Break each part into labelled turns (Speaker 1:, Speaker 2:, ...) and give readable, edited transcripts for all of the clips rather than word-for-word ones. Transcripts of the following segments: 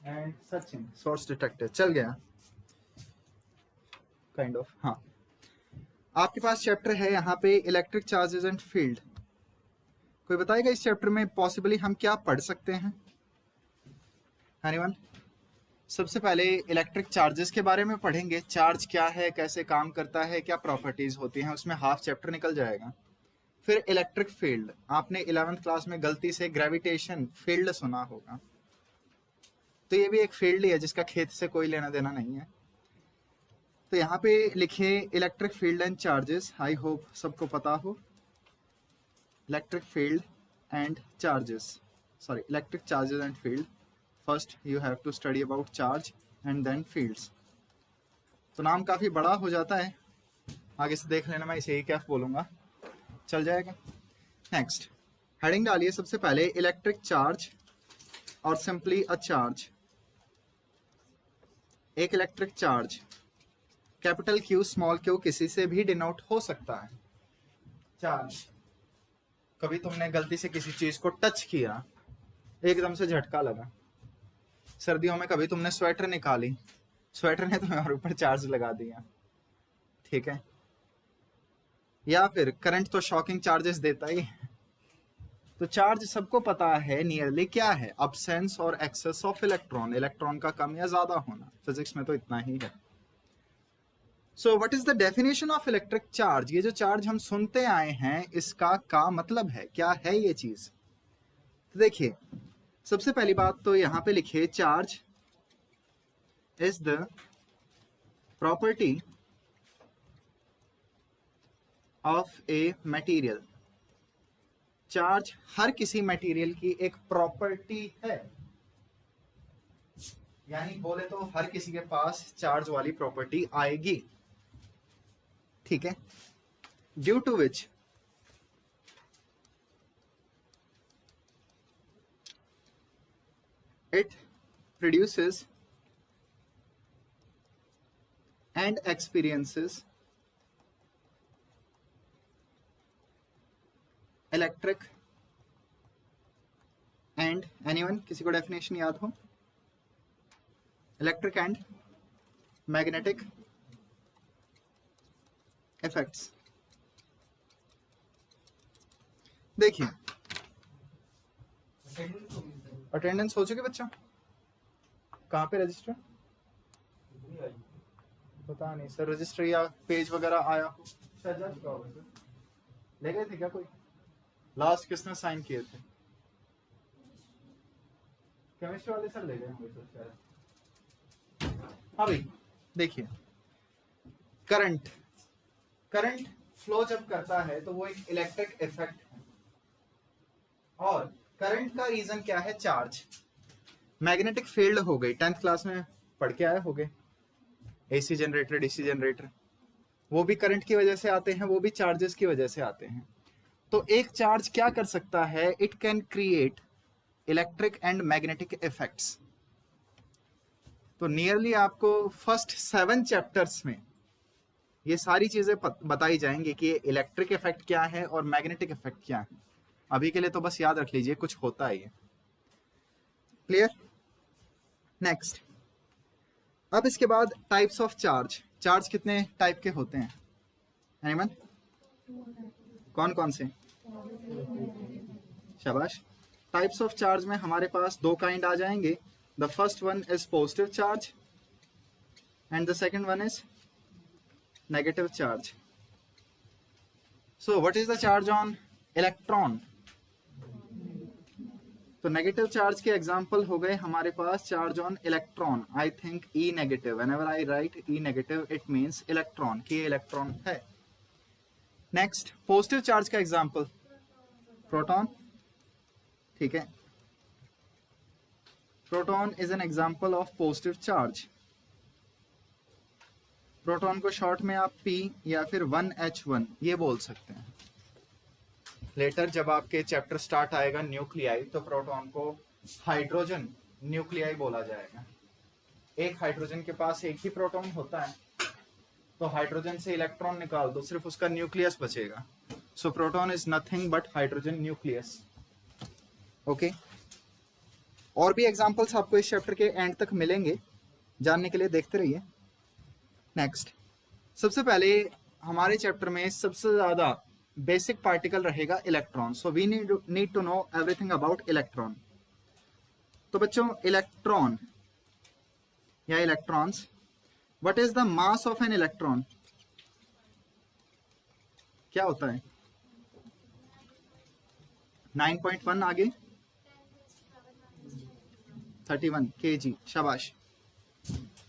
Speaker 1: And Sachin source detected चल गया kind of. हाँ, आपके पास चैप्टर है यहाँ पे इलेक्ट्रिक चार्जेस एंड फील्ड। कोई बताएगा इस चैप्टर में पॉसिबली हम क्या पढ़ सकते हैं? एनीवन? सबसे पहले इलेक्ट्रिक चार्जेस के बारे में पढ़ेंगे, चार्ज क्या है, कैसे काम करता है, क्या प्रॉपर्टीज होती हैं, उसमें हाफ चैप्टर निकल जाएगा। फिर इलेक्ट्रिक फील्ड, आपने 11th क्लास में गलती से ग्रेविटेशन फील्ड सुना होगा, तो ये भी एक फील्ड ही है जिसका खेत से कोई लेना देना नहीं है। तो यहाँ पे लिखिए electric field and charges, I hope सबको पता हो। Electric field and charges, sorry electric charges and field. First you have to study about charge and then fields. तो नाम काफ़ी बड़ा हो जाता है, आगे से देख लेना, मैं इसे ही क्या बोलूँगा, चल जाएगा। नेक्स्ट हेडिंग डालिए सबसे पहले इलेक्ट्रिक चार्ज और सिंपली अ चार्ज। एक electric charge capital Q small Q किसी से भी डिनोट हो सकता है। चार्ज, कभी तुमने गलती से किसी चीज को टच किया, एकदम से झटका लगा। सर्दियों में कभी तुमने स्वेटर निकाली, स्वेटर ने तुम्हारे ऊपर चार्ज लगा दिया, ठीक है। या फिर करंट तो शॉकिंग चार्जेस देता ही है। तो चार्ज सबको पता है नियरली क्या है, अब्सेंस और एक्सेस ऑफ इलेक्ट्रॉन, इलेक्ट्रॉन का कम या ज्यादा होना। फिजिक्स में तो इतना ही है। सो what is the definition of electric charge? ये जो चार्ज हम सुनते आए हैं, इसका मतलब है क्या है ये चीज? तो देखिए सबसे पहली बात तो यहां पे लिखिए, charge is the property of a material. Charge हर किसी मटेरियल की एक प्रॉपर्टी है, यानी बोले तो हर किसी के पास चार्ज वाली प्रॉपर्टी आएगी, ठीक है। Due to which it produces and experiences electric and anyone, किसी को डेफिनेशन याद हो? Electric and magnetic effects. देखिए अटेंडेंस हो चुकी बच्चा? कहाँ पे रजिस्टर? पता नहीं सर, रजिस्टर या पेज वगैरह आया हो, ले गए थे क्या कोई? लास्ट किसने साइन किए थे? केमिस्ट्री वाले सर ले गए होंगे तो शायद। हाँ भाई देखिए, करंट फ्लो जब करता है तो वो एक इलेक्ट्रिक इफेक्ट है, और करंट का रीजन क्या है? चार्ज। मैग्नेटिक फील्ड हो गई, 10th क्लास में पढ़ के आए होगे, एसी जनरेटर डीसी जनरेटर, वो भी करंट की वजह से आते हैं, वो भी चार्जेस की वजह से आते हैं। तो एक चार्ज क्या कर सकता है? It can create electric and magnetic effects. तो नियरली आपको फर्स्ट 7 चैप्टर्स में ये सारी चीजें बताई जाएंगी कि इलेक्ट्रिक इफेक्ट क्या है और मैग्नेटिक इफेक्ट क्या है। अभी के लिए तो बस याद रख लीजिए कुछ होता है ये, क्लियर? नेक्स्ट, अब इसके बाद टाइप्स ऑफ चार्ज। चार्ज कितने टाइप के होते हैं? एनीवन? कौन कौन से? शाबाश। टाइप्स ऑफ चार्ज में हमारे पास 2 काइंड आ जाएंगे। The first one is positive charge and the second one is negative charge. So what is the charge on electron? तो नेगेटिव चार्ज के एग्जांपल हो गए हमारे पास charge on electron. I think e negative, whenever I write e negative it means electron, कि electron है। Next, positive charge का example proton, ठीक है। Proton is an example of positive charge. Proton को शॉर्ट में आप P या फिर 1H1 ये बोल सकते हैं। लेटर जब आपके चैप्टर स्टार्ट आएगा न्यूक्लियाई, तो प्रोटॉन को हाइड्रोजन न्यूक्लियाई बोला जाएगा। एक हाइड्रोजन के पास एक ही प्रोटॉन होता है, तो हाइड्रोजन से इलेक्ट्रॉन निकाल दो, सिर्फ उसका न्यूक्लियस बचेगा। So proton is nothing but hydrogen nucleus, okay. और भी एग्जांपल्स आपको इस चैप्टर के एंड तक मिलेंगे, जानने के लिए देखते रहिए। नेक्स्ट, सबसे पहले हमारे चैप्टर में सबसे ज़्यादा बेसिक पार्टिकल रहेगा electron. So we need to know everything about electron. तो बच्चों, इलेक्ट्रॉन या electrons, what is the mass of an electron? क्या होता है? 9.1, आगे 31 kg। शाबाश,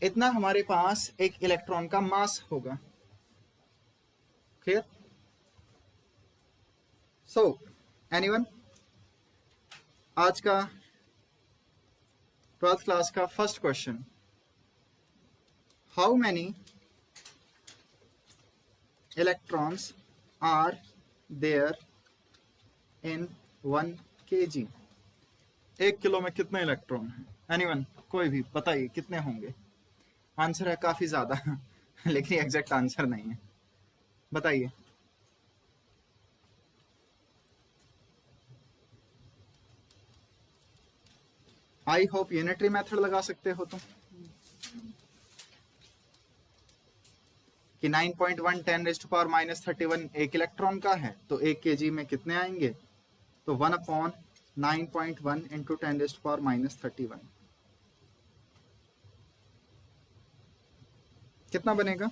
Speaker 1: इतना हमारे पास एक इलेक्ट्रॉन का मास होगा। क्लियर? सो एनीवन, आज का 12th क्लास का first question, how many electrons are there in 1 kg? 1 kilo में कितने इलेक्ट्रॉन हैं? एनीवन, कोई भी बताइए कितने होंगे? आंसर है काफी ज्यादा लेकिन एग्जैक्ट आंसर नहीं है, बताइए। आई होप यूनिटरी मेथड लगा सकते हो तुम कि 9.1 10⁻⁻31 एक इलेक्ट्रॉन का है, तो 1 kg में कितने आएंगे? तो 1/9.1 इंटू 10⁻31 कितना बनेगा?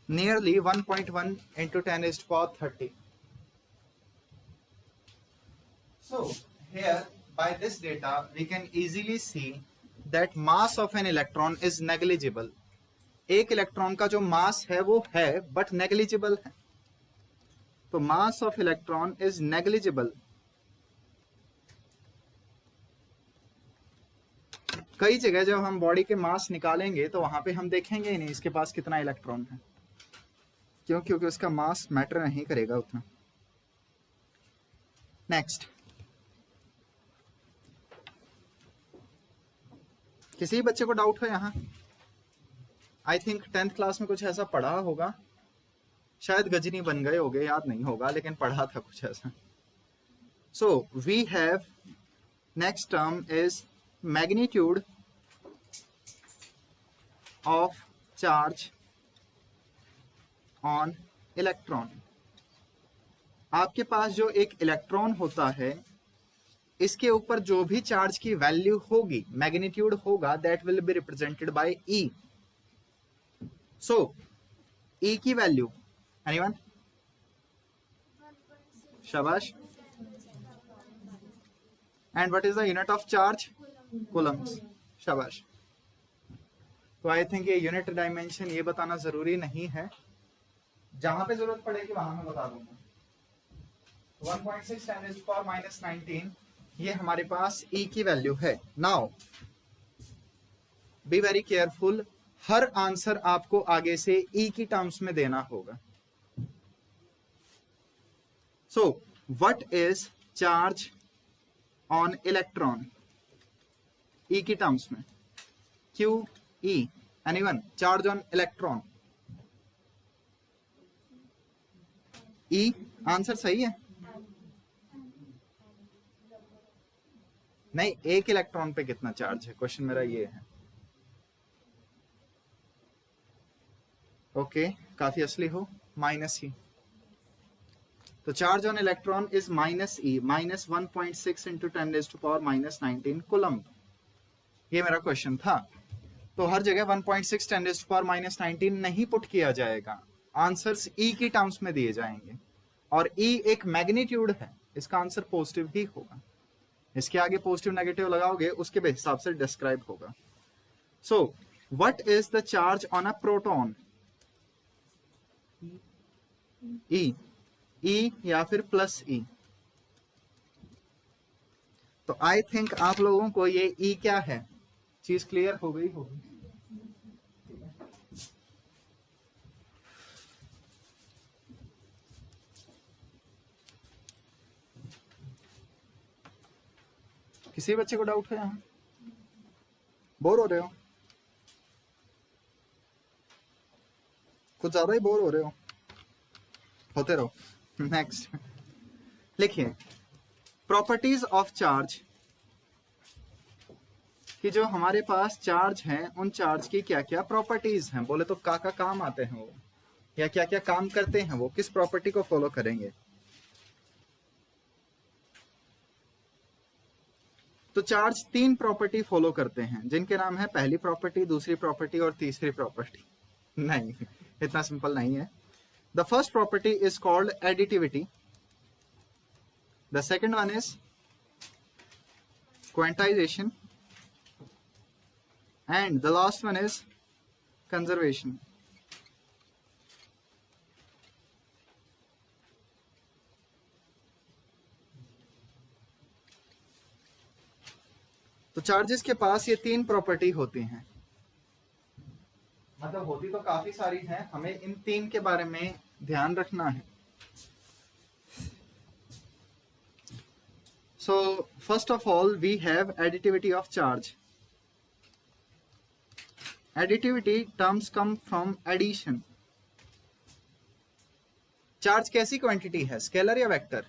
Speaker 1: Nearly 1.1 into 10⁻30. So here by this data we can easily see that mass of an electron is negligible. एक इलेक्ट्रॉन का जो मास है वो है बट नेग्लिजिबल है, तो mass of electron is negligible. कई जगह जब हम बॉडी के मास निकालेंगे तो वहां पे हम देखेंगे ही नहीं इसके पास कितना इलेक्ट्रॉन है, क्यों? क्योंकि उसका मास मैटर नहीं करेगा उतना। नेक्स्ट, किसी बच्चे को डाउट हो यहाँ? आई थिंक 10th क्लास में कुछ ऐसा पढ़ा होगा, शायद गजनी बन गए होगे, याद नहीं होगा, लेकिन पढ़ा था कुछ ऐसा। So we have next term is magnitude of charge on electron. आपके पास जो एक इलेक्ट्रॉन होता है, इसके ऊपर जो भी चार्ज की वैल्यू होगी, मैग्नीट्यूड होगा, that will be represented by e. So e की वैल्यू, एनीवन? शाबाश। And what is the unit of charge? Coulombs. शाबाश। तो आई थिंक ये यूनिट डायमेंशन ये बताना जरूरी नहीं है, जहां पे जरूरत पड़ेगी वहां मैं बता दूंगा। 1.6 10⁻⁻19 ये हमारे पास E की वैल्यू है। Now be very careful, her answer आपको आगे से E की टर्म्स में देना होगा। सो what is charge on electron? E की टर्म्स में QE। Anyone? Charge on electron E। Answer सही है? नहीं, एक इलेक्ट्रॉन पे कितना चार्ज है, क्वेश्चन मेरा ये है। ओके, काफी असली हो, -E। तो charge on electron is -E, -1.6 into 10⁻⁻19 coulomb. ये मेरा क्वेश्चन था। तो हर जगह 1.6 10⁻⁻19 नहीं पुट किया जाएगा, आंसर्स E की टर्म्स में दिए जाएंगे, और E एक मैग्नीट्यूड है, इसका आंसर पॉजिटिव ही होगा। इसके आगे पॉजिटिव नेगेटिव लगाओगे, उसके हिसाब से डिस्क्राइब होगा। सो what is the charge on a proton? E या फिर +E? तो आई थिंक आप लोगों को ये E क्या है चीज क्लियर हो गई होगी। किसी बच्चे को डाउट है यहाँ? बोर हो रहे हो? कुछ ज्यादा ही बोर हो रहे हो? होते रहो। नेक्स्ट लिखिए, प्रॉपर्टीज ऑफ चार्ज, कि जो हमारे पास चार्ज हैं उन चार्ज की क्या क्या प्रॉपर्टीज हैं। बोले तो का काम आते हैं वो, या क्या क्या काम करते हैं वो, किस प्रॉपर्टी को फॉलो करेंगे। तो चार्ज 3 प्रॉपर्टी फॉलो करते हैं, जिनके नाम है पहली प्रॉपर्टी, दूसरी प्रॉपर्टी और तीसरी प्रॉपर्टी। नहीं, इतना सिंपल नहीं है। The first property is called additivity, the second one is quantization, and the last one is conservation. तो चार्जेस के पास ये 3 प्रॉपर्टी होती हैं, मतलब होती तो काफी सारी हैं, हमें इन 3 के बारे में ध्यान रखना है। So first of all we have additivity of charge. Additivity terms come from addition. Charge कैसी क्वांटिटी है, स्केलर या वेक्टर?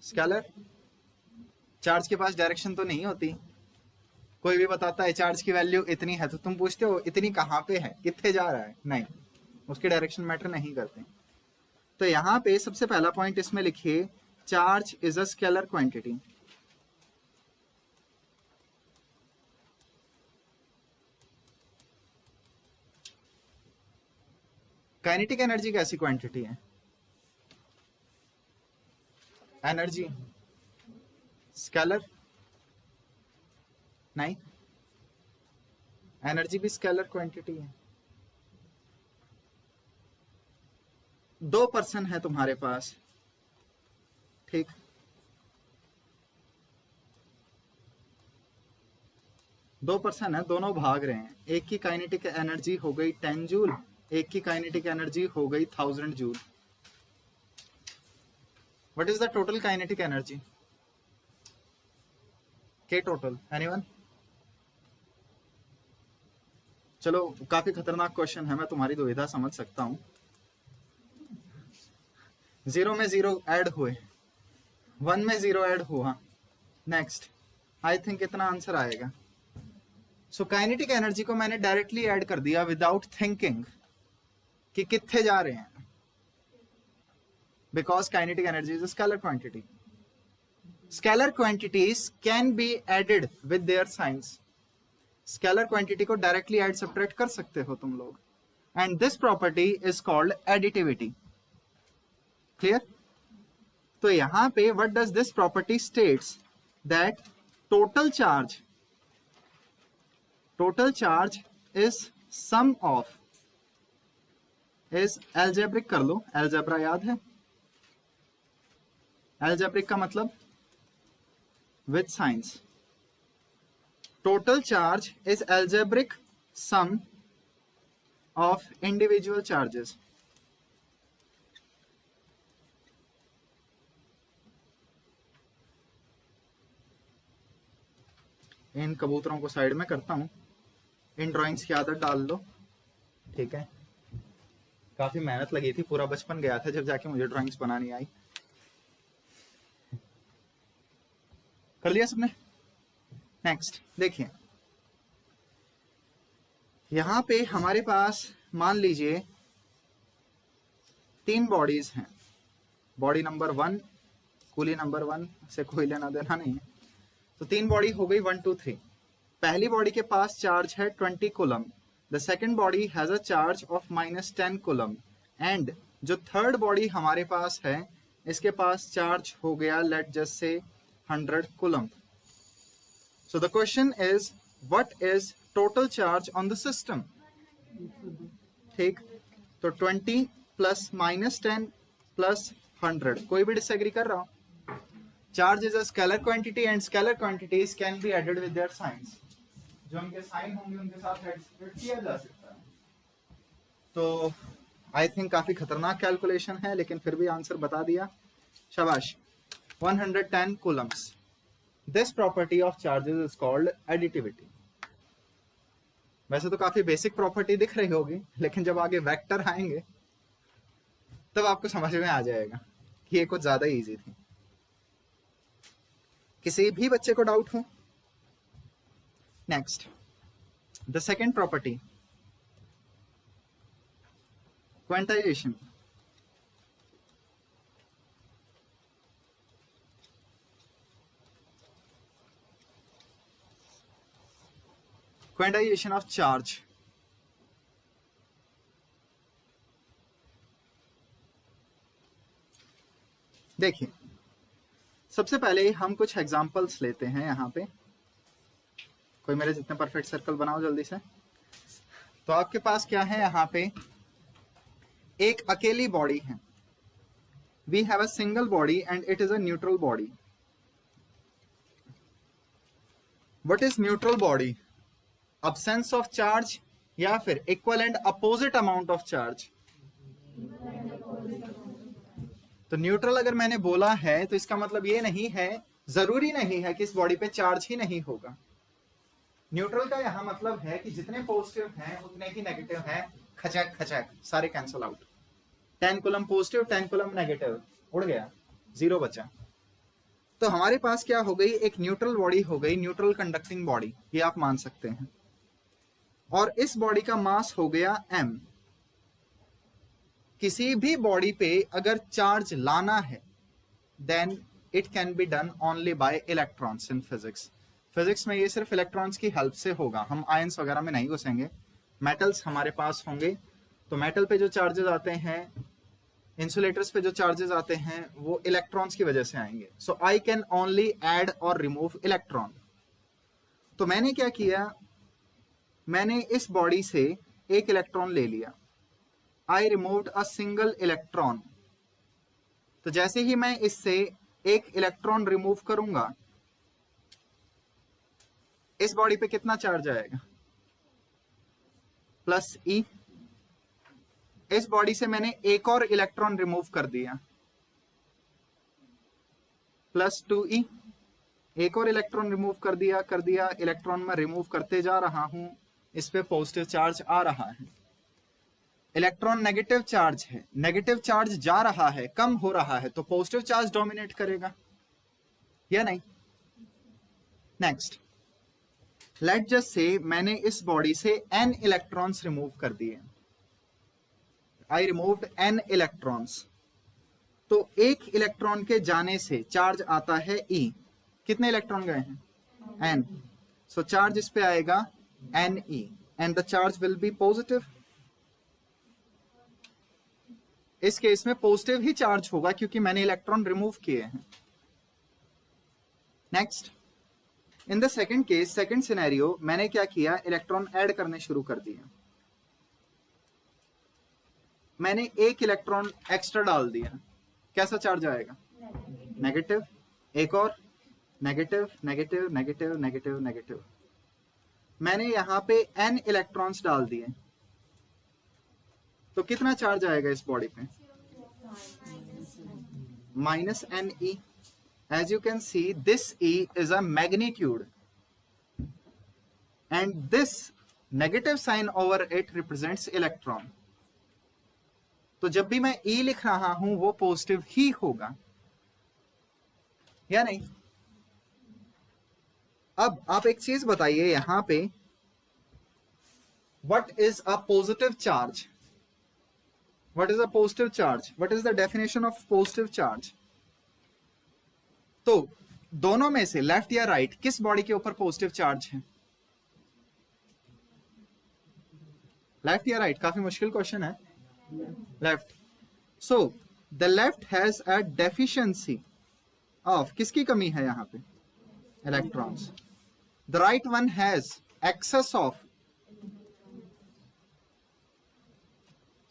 Speaker 1: स्केलर। चार्ज के पास डायरेक्शन तो नहीं होती। कोई भी बताता है चार्ज की वैल्यू इतनी है तो तुम पूछते हो इतनी कहाँ पे है, कितने जा रहा है? नहीं, उसकी डायरेक्शन मैटर नहीं करते। तो यहाँ पे सबसे पहला पॉइंट इसमें लिखिए, charge is a scalar quantity. Kinetic energy कैसी क्वांटिटी है? एनर्जी स्केलर नहीं, एनर्जी भी स्केलर क्वांटिटी है। 2 पर्सन है तुम्हारे पास, ठीक, दो पर्सन है, दोनों भाग रहे हैं। एक की काइनेटिक एनर्जी हो गई 10 जूल, एक की काइनेटिक एनर्जी हो गई 1000 joule. What is the total kinetic energy? के टोटल, एनीवन? चलो, काफी खतरनाक क्वेश्चन है, मैं तुम्हारी दुविधा समझ सकता हूं। 0 में 0 ऐड हुए, 1 में 0 ऐड हुआ, नेक्स्ट आई थिंक इतना आंसर आएगा। सो काइनेटिक एनर्जी को मैंने डायरेक्टली ऐड कर दिया विदाउट थिंकिंग कि कितने जा रहे हैं, because kinetic energy is a scalar quantity. Scalar quantities can be added with their signs. Scalar quantity को डायरेक्टली ऐड सब्ट्रैक्ट कर सकते हो तुम लोग, and this property is called additivity. Clear? तो यहां पे what does this property states, that total charge is sum of, is algebraic. कर लो, एल्जेब्रा याद है? एल्जेब्रिक का मतलब with signs. Total charge is algebraic sum of individual charges. इन कबूतरों को साइड में करता हूं, इन ड्राइंग्स की आदत डाल लो, ठीक है? काफी मेहनत लगी थी, पूरा बचपन गया था जब जाके मुझे ड्राइंग्स बनानी आई। कर लिया सबने? नेक्स्ट देखिए, यहां पे हमारे पास मान लीजिए 3 बॉडीज हैं। बॉडी नंबर 1, कूली नंबर 1 से कोई लेना देना नहीं है। तो 3 बॉडी हो गई 1 2 3। पहली बॉडी के पास चार्ज है 20 coulomb, the second body has a charge of -10 coulomb, and जो थर्ड बॉडी हमारे पास है इसके पास चार्ज हो गया, लेट जस्ट से 100 coulomb. So the question is, what is total charge on the system? ठीक, तो 20 प्लस -10 प्लस 100, कोई भी डिसएग्री कर रहा हो? Charge is a scalar quantity and scalar quantities can be added with their signs. जो उनके साइन होंगे उनके साथ ऐड किया जा सकता है। तो आई थिंक काफी खतरनाक कैलकुलेशन है, लेकिन फिर भी आंसर बता दिया, शाबाश। 110 Coulomb's. This property of charges is called additivity. वैसे तो काफी बेसिक प्रॉपर्टी दिख रही होगी, लेकिन जब आगे वेक्टर आएंगे तब आपको समझ में आ जाएगा कि ये कुछ ज्यादा इजी थी। किसी भी बच्चे को डाउट हो? Next, the second property, quantization. Quantization of charge. देखिए, सबसे पहले हम कुछ एग्जांपल्स लेते हैं। यहाँ पे कोई मेरे जितने परफेक्ट सर्कल बनाओ जल्दी से। तो आपके पास क्या है? यहाँ पे एक अकेली बॉडी है। We have a single body and it is a neutral body. What is neutral body? Absence of charge या फिर equal and opposite amount of charge? तो न्यूट्रल अगर मैंने बोला है तो इसका मतलब ये नहीं है, जरूरी नहीं है कि इस बॉडी पे चार्ज ही नहीं होगा। न्यूट्रल का यहां मतलब है कि जितने पॉजिटिव हैं उतने ही नेगेटिव हैं। खचक खचक सारे cancel out. 10 coulomb positive, 10 coulomb negative, उड़ गया, 0 बचा। तो हमारे पास क्या हो गई? एक न्यूट्रल बॉडी हो गई, न्यूट्रल कंडक्टिंग बॉडी, ये आप मान सकते हैं। और इस बॉडी का मास हो गया m। किसी भी बॉडी पे अगर चार्ज लाना है then it can be done only by electrons in physics. Physics में ये सिर्फ इलेक्ट्रॉन्स की हेल्प से होगा, हम आयंस वगैरह में नहीं घुसेंगे। मेटल्स हमारे पास होंगे, तो मेटल पे जो चार्जेस आते हैं, इंसुलेटर्स पे जो चार्जेस आते हैं, वो इलेक्ट्रॉन्स की वजह से आएंगे। सो आई कैन ओनली ऐड और रिमूव इलेक्ट्रॉन। तो मैंने क्या किया? मैंने इस बॉडी से एक इलेक्ट्रॉन ले लिया। आई रिमूव्ड अ सिंगल इलेक्ट्रॉन। तो जैसे ही मैं इससे एक इलेक्ट्रॉन रिमूव करूंगा, इस बॉडी पे कितना चार्ज आएगा? प्लस ई। इस बॉडी से मैंने एक और इलेक्ट्रॉन रिमूव कर दिया, प्लस 2e। एक और इलेक्ट्रॉन रिमूव कर दिया, इलेक्ट्रॉन में रिमूव करते जा रहा हूं, इस पे पॉजिटिव चार्ज आ रहा है। इलेक्ट्रॉन नेगेटिव चार्ज है, नेगेटिव चार्ज जा रहा है, कम हो रहा है, तो पॉजिटिव चार्ज डोमिनेट करेगा या नहीं? नेक्स्ट, लेट जस्ट से मैंने इस बॉडी से n इलेक्ट्रॉन्स रिमूव कर दिए। आई रिमूव्ड n इलेक्ट्रॉन्स। तो एक इलेक्ट्रॉन के जाने से चार्ज आता है e। कितने इलेक्ट्रॉन गए हैं? n। सो चार्ज इस पे आएगा Ne and the charge will be positive. इस केस में पॉजिटिव ही चार्ज होगा क्योंकि मैंने इलेक्ट्रॉन रिमूव किए हैं। Next, in the second case, second scenario, मैंने क्या किया? इलेक्ट्रॉन ऐड करने शुरू कर दिए। मैंने एक इलेक्ट्रॉन एक्स्ट्रा डाल दिया, कैसा चार्ज आएगा? नेगेटिव। एक और negative, negative, negative, negative, negative. मैंने यहां पे n इलेक्ट्रॉन्स डाल दिए, तो कितना चार्ज आएगा इस बॉडी पे? Minus Ne। As you can see, this E is a magnitude and this negative sign over it represents electron। तो जब भी मैं E लिख रहा हूं वो पॉजिटिव ही होगा या नहीं? अब आप एक चीज बताइए यहां पे, what is a positive charge? What is a positive charge? What is the definition of positive charge? तो दोनों में से लेफ्ट या राइट किस बॉडी के ऊपर पॉजिटिव चार्ज है? लेफ्ट या राइट? काफी मुश्किल क्वेश्चन है। Left. So the left has a deficiency of, किसकी कमी है यहां पे? Electrons. The right one has excess of.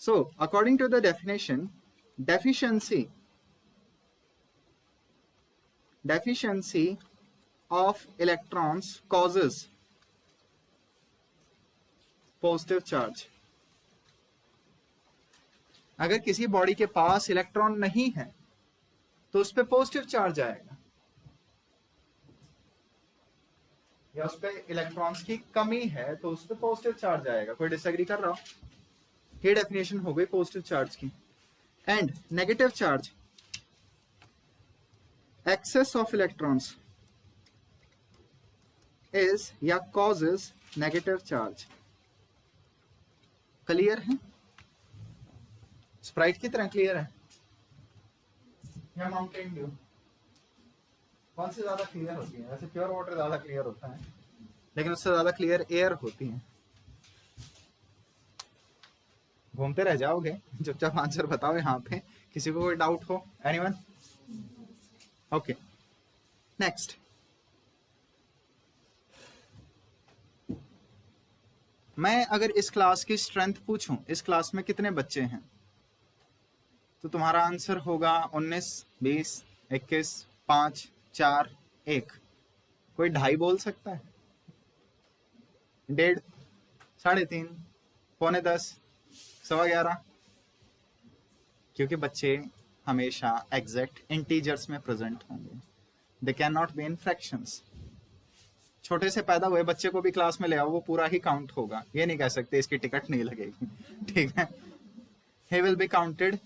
Speaker 1: So according to the definition, deficiency of electrons causes positive charge। अगर किसी बॉडी के पास इलेक्ट्रॉन नहीं है तो उस पर पॉजिटिव चार्ज आएगा, या उस पर इलेक्ट्रॉन्स की कमी है तो उस पर पॉजिटिव चार्ज आएगा। कोई डिसएग्री कर रहा हो? ये डेफिनेशन हो गई पॉजिटिव चार्ज की। And negative charge, excess of electrons is या causes negative charge। क्लियर है? स्प्राइट की तरह क्लियर है या माउंटेन ड्यू? कौन सी ज्यादा क्लियर होती है? वैसे प्योर वाटर ज्यादा क्लियर होता है, लेकिन उससे ज्यादा क्लियर एयर होती है। घूमते रह जाओगे, चुपचाप आंसर बताओ यहाँ पे। किसी को कोई डाउट हो? एनीवन? Okay, next. मैं अगर इस क्लास की स्ट्रेंथ पूछूं, इस क्लास में कितने बच्चे हैं, तो तुम्हारा आंसर होगा 19, 20, 21, 5, 4, 1। कोई 2.5 बोल सकता है? 1.5, 3.5, 9:45, 11:15? क्योंकि बच्चे हमेशा एग्जैक्ट इंटीजर्स में प्रेजेंट होंगे, they can not be in fractions. छोटे से पैदा हुए बच्चे को भी क्लास में ले आओ, वो पूरा ही काउंट होगा। ये नहीं कह सकते इसकी टिकट नहीं लगेगी, ठीक है? He will be counted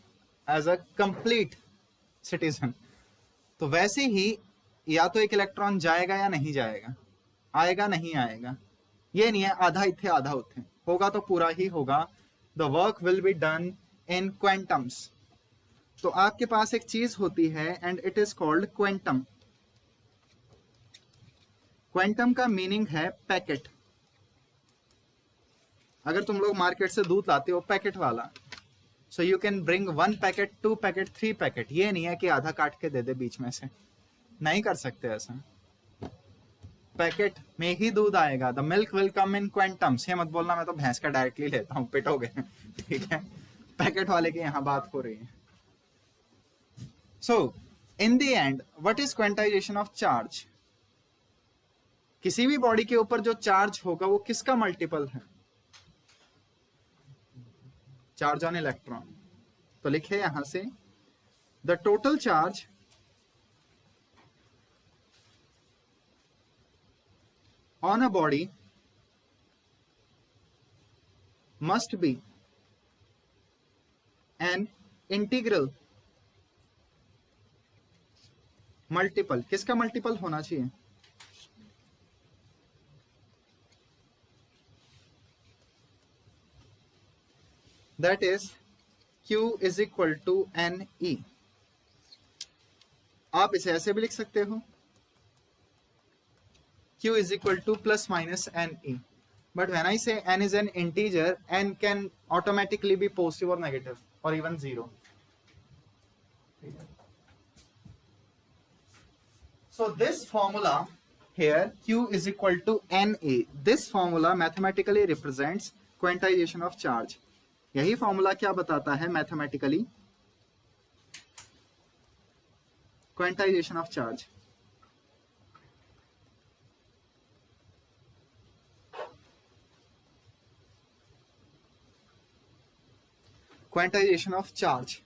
Speaker 1: as a complete citizen. तो वैसे ही या तो एक इलेक्ट्रॉन जाएगा या नहीं जाएगा, आएगा नहीं आएगा, ये नहीं है आधा इथे आधा उथे, होगा तो पूरा ही होगा। The work will be done in quantums. तो आपके पास एक चीज होती है and it is called quantum. Quantum का मीनिंग है पैकेट। अगर तुम लोग मार्केट से दूध लाते हो पैकेट वाला, so you can bring 1 packet, 2 packet, 3 packet. ये नहीं है कि आधा काट के दे दे बीच में से, नहीं कर सकते ऐसा। पैकेट में ही दूध आएगा। The milk will come in quantums. ये मत बोलना मैं तो भैंस का डायरेक्टली लेता हूं, पिटोगे, ठीक है? पैकेट वाले की यहां बात हो रही है। So in the end what is quantization of charge? किसी भी बॉडी के ऊपर जो चार्ज होगा वो किसका मल्टीपल है? Charge on electron. तो लिखे यहां से the total charge on a body must be an integral multiple. किसका मल्टीपल होना चाहिए? That is Q is equal to NE। आप इसे ऐसे भी लिख सकते हो, Q is equal to plus minus NE। But when I say N is an integer, N can automatically be positive or negative or even 0. So this formula here, Q is equal to NA, this formula mathematically represents quantization of charge। यही formula क्या बताता है mathematically? Quantization of charge. Quantization of charge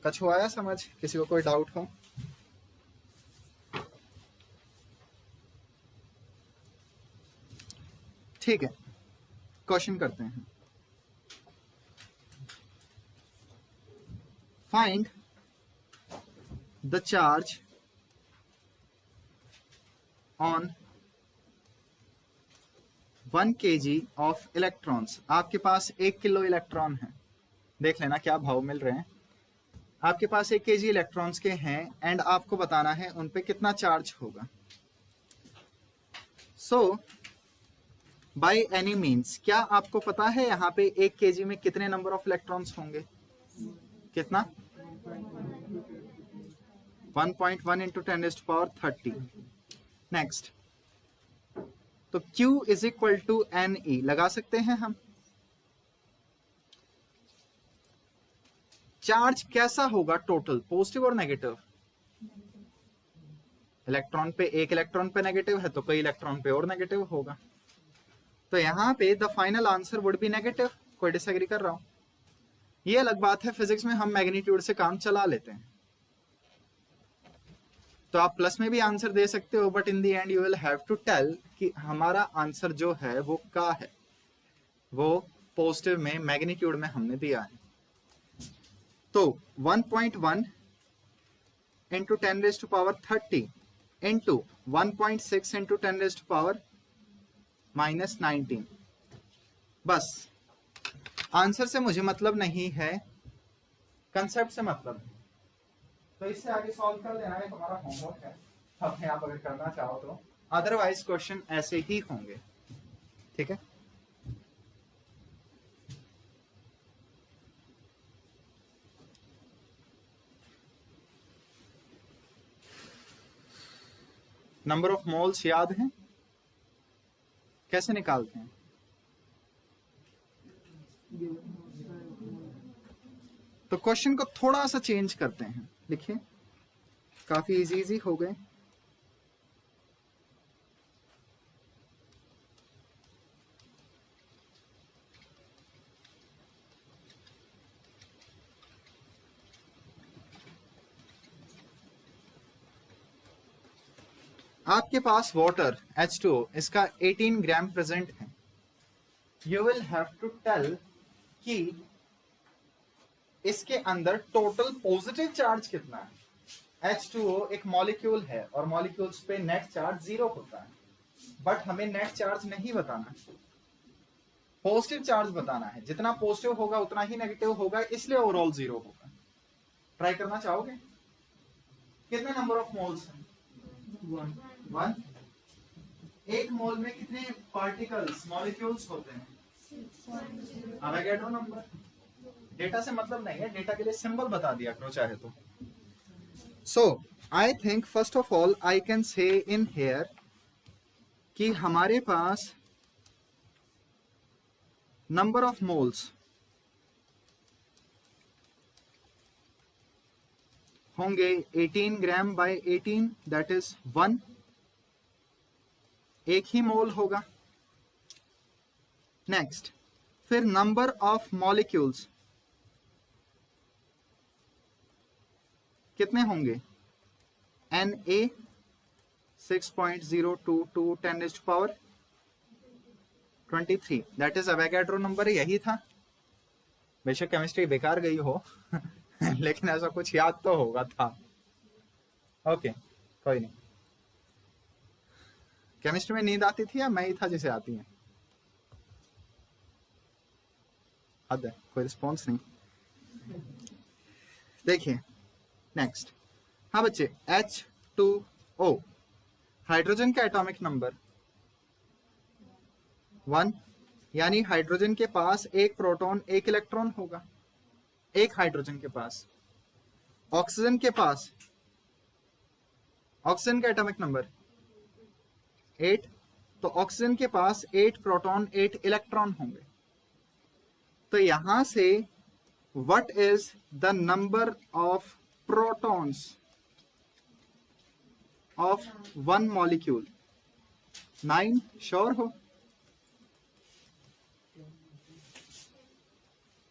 Speaker 1: कछु आया समझ? किसी को कोई डाउट हो? ठीक है, क्वेश्चन करते हैं। Find the charge on 1 kg of electrons. आपके पास 1 किलो इलेक्ट्रॉन है, देख लेना क्या भाव मिल रहे हैं। आपके पास 1 kg इलेक्ट्रॉन्स के हैं एंड आपको बताना है उन पे कितना चार्ज होगा। सो बाय एनी मीन्स, क्या आपको पता है यहाँ पे 1 kg में कितने नंबर ऑफ इलेक्ट्रॉन्स होंगे? कितना? 1.1 इंटू 10⁻30। नेक्स्ट, तो Q is equal to NE लगा सकते हैं हम। चार्ज कैसा होगा टोटल, पॉजिटिव और नेगेटिव? इलेक्ट्रॉन पे, एक इलेक्ट्रॉन पे नेगेटिव है तो कई इलेक्ट्रॉन पे और नेगेटिव होगा। तो यहाँ पे the final answer would be negative. कोई डिसएग्री कर रहा हो? ये अलग बात है, फिजिक्स में हम मैग्नीट्यूड से काम चला लेते हैं। तो आप प्लस में भी आंसर दे सकते हो, but in the end you will have to tell कि हमारा आंसर जो है वो क्या है, वो पॉजिटिव में मैग्नीट्यूड में हमने दिया है। तो 1.1 इंटू 10⁻30 इंटू 1.6 इंटू 10⁻⁻19। बस आंसर से मुझे मतलब नहीं है, कंसेप्ट से मतलब है। तो इससे आगे सॉल्व कर देना है, तुम्हारा होमवर्क है अपने आप अगर करना चाहो तो, अदरवाइज क्वेश्चन ऐसे ही होंगे। ठीक है, नंबर ऑफ मोल्स याद है, कैसे निकालते हैं? तो क्वेश्चन को थोड़ा सा चेंज करते हैं, लिखिए, काफी इजी हो गए। आपके पास वाटर H2O इसका 18 ग्राम प्रेजेंट है। You will have to tell कि इसके अंदर टोटल पॉजिटिव चार्ज कितना है। H2O एक मॉलिक्यूल है और मॉलिक्यूल्स पे नेट चार्ज 0 होता है, बट हमें नेट चार्ज नहीं बताना, पॉजिटिव चार्ज बताना है। जितना पॉजिटिव होगा उतना ही नेगेटिव होगा, इसलिए ओवरऑल 0 होगा। ट्राई करना चाहोगे? कितने नंबर ऑफ मोल्स हैं? 1। एक मोल में कितने पार्टिकल्स मॉलिक्यूल्स होते हैं? Avogadro number. डेटा से मतलब नहीं है, डेटा के लिए सिंबल बता दिया करो चाहे तो। So I think first of all I can say in hair कि हमारे पास नंबर ऑफ मोल्स होंगे 18 ग्राम बाय 18, दैट इज 1। एक ही मोल होगा। नेक्स्ट, फिर नंबर ऑफ मॉलिक्यूल्स कितने होंगे? Na 6.022 10⁻23, that is Avogadro number. यही था, बेशक केमिस्ट्री बेकार गई हो लेकिन ऐसा कुछ याद तो होगा था। ओके, कोई नहीं। केमिस्ट्री में नींद आती थी या मैं ही था जिसे आती है? हद है, कोई रिस्पॉन्स नहीं। देखिए नेक्स्ट, हाँ बच्चे, H2O हाइड्रोजन का एटॉमिक नंबर 1, यानी हाइड्रोजन के पास एक प्रोटॉन एक इलेक्ट्रॉन होगा, एक हाइड्रोजन के पास। ऑक्सीजन के पास, ऑक्सीजन का एटॉमिक नंबर 8, तो ऑक्सीजन के पास 8 प्रोटॉन 8 इलेक्ट्रॉन होंगे। तो यहां से what is the number of protons of one molecule? 9, sure हो?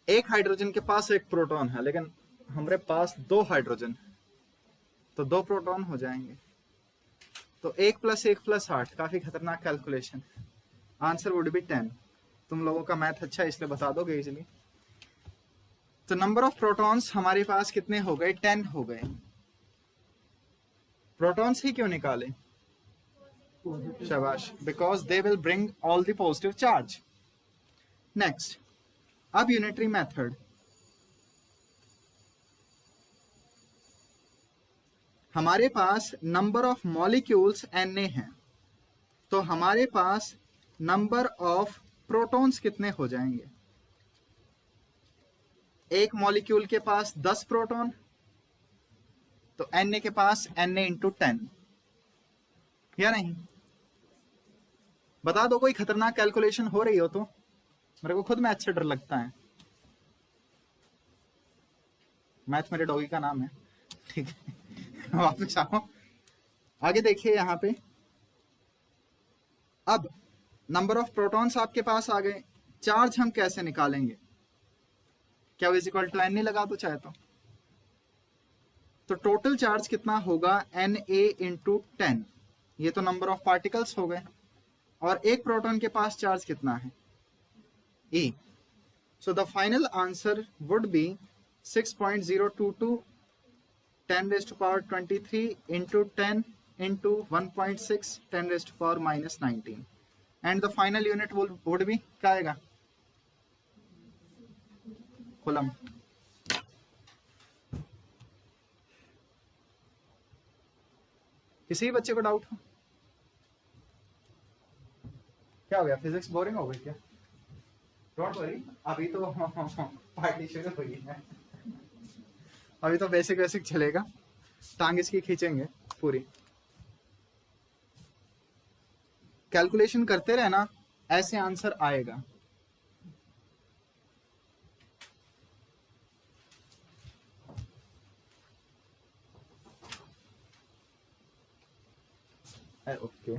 Speaker 1: एक हाइड्रोजन के पास एक प्रोटॉन है, लेकिन हमारे पास 2 हाइड्रोजन है, तो 2 प्रोटॉन हो जाएंगे। तो 1 + 1 + 8, काफी खतरनाक कैलकुलेशन। Answer would be 10। तुम लोगों का मैथ अच्छा है इसलिए बता दोगे इजीली। तो नंबर ऑफ प्रोटॉन्स हमारे पास कितने हो गए? 10 हो गए। प्रोटॉन्स ही क्यों निकाले? शाबाश, because they will bring all the positive charge. Next, अब यूनिटरी मेथड। हमारे पास नंबर ऑफ मॉलिक्यूल्स Na हैं, तो हमारे पास नंबर ऑफ प्रोटॉन्स कितने हो जाएंगे? एक मॉलिक्यूल के पास 10 प्रोटॉन, तो Na के पास Na × 10, या नहीं? बता दो कोई खतरनाक कैलकुलेशन हो रही हो तो, मेरे को खुद मैथ से डर लगता है। मैथ मेरे डॉगी का नाम है, ठीक है। वापस आओ, आगे देखिए यहाँ पे। अब नंबर ऑफ प्रोटॉन्स आपके पास आ गए, चार्ज हम कैसे निकालेंगे? क्या W = Na लगा दो चाहे तो। तो टोटल चार्ज कितना होगा Na इंटू 10, ये तो नंबर ऑफ पार्टिकल्स हो गए, और एक प्रोटॉन के पास चार्ज कितना है E. So the final answer would be 6.022 10 raised to power 23 into 10 into 1.6 10 raised to power minus 19, and the final unit would be क्या आएगा कूलम. किसी बच्चे को डाउट हो? क्या हो गया, फिजिक्स बोरिंग हो गई क्या? डोंट वरी, अभी तो पार्टी शुरू हुई है, अभी तो बेसिक बेसिक चलेगा, टांग इसकी खींचेंगे पूरी. कैलकुलेशन करते रहना, ऐसे आंसर आएगा. ओके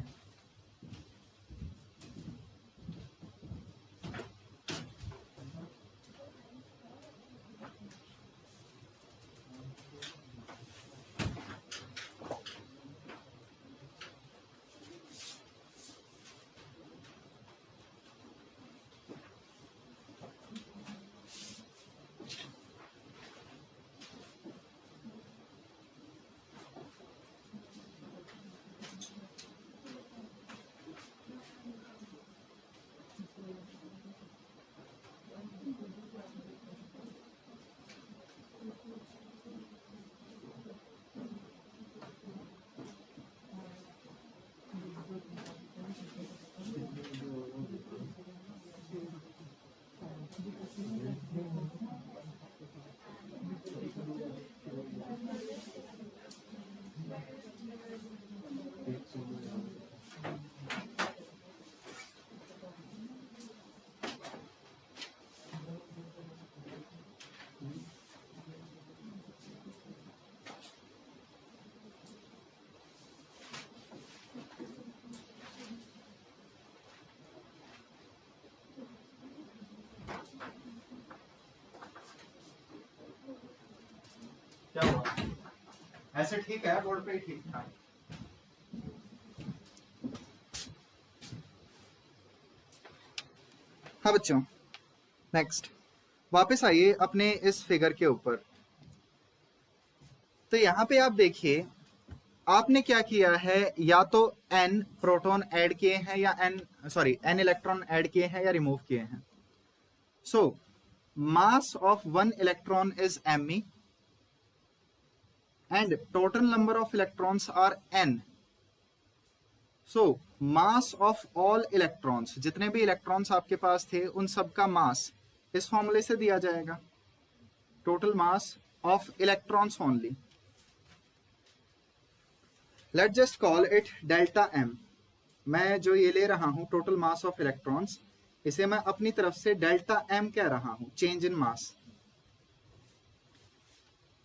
Speaker 1: क्या हुआ? ऐसे ठीक है, बोर्ड पे ही ठीक था. हाँ बच्चों, नेक्स्ट वापस आइए अपने इस फिगर के ऊपर. तो यहाँ पे आप देखिए, आपने क्या किया है, या तो n प्रोटॉन ऐड किए हैं या n इलेक्ट्रॉन ऐड किए हैं या रिमूव किए हैं. So mass of one electron is me and total number of electrons are n. So mass of all electrons, जितने भी इलेक्ट्रॉन्स आपके पास थे उन सब का मास इस फॉर्मूले से दिया जाएगा, total mass of electrons only. Let just call it delta m. मैं जो ये ले रहा हूं टोटल मास ऑफ इलेक्ट्रॉन्स, इसे मैं अपनी तरफ से डेल्टा m कह रहा हूं, चेंज इन मास.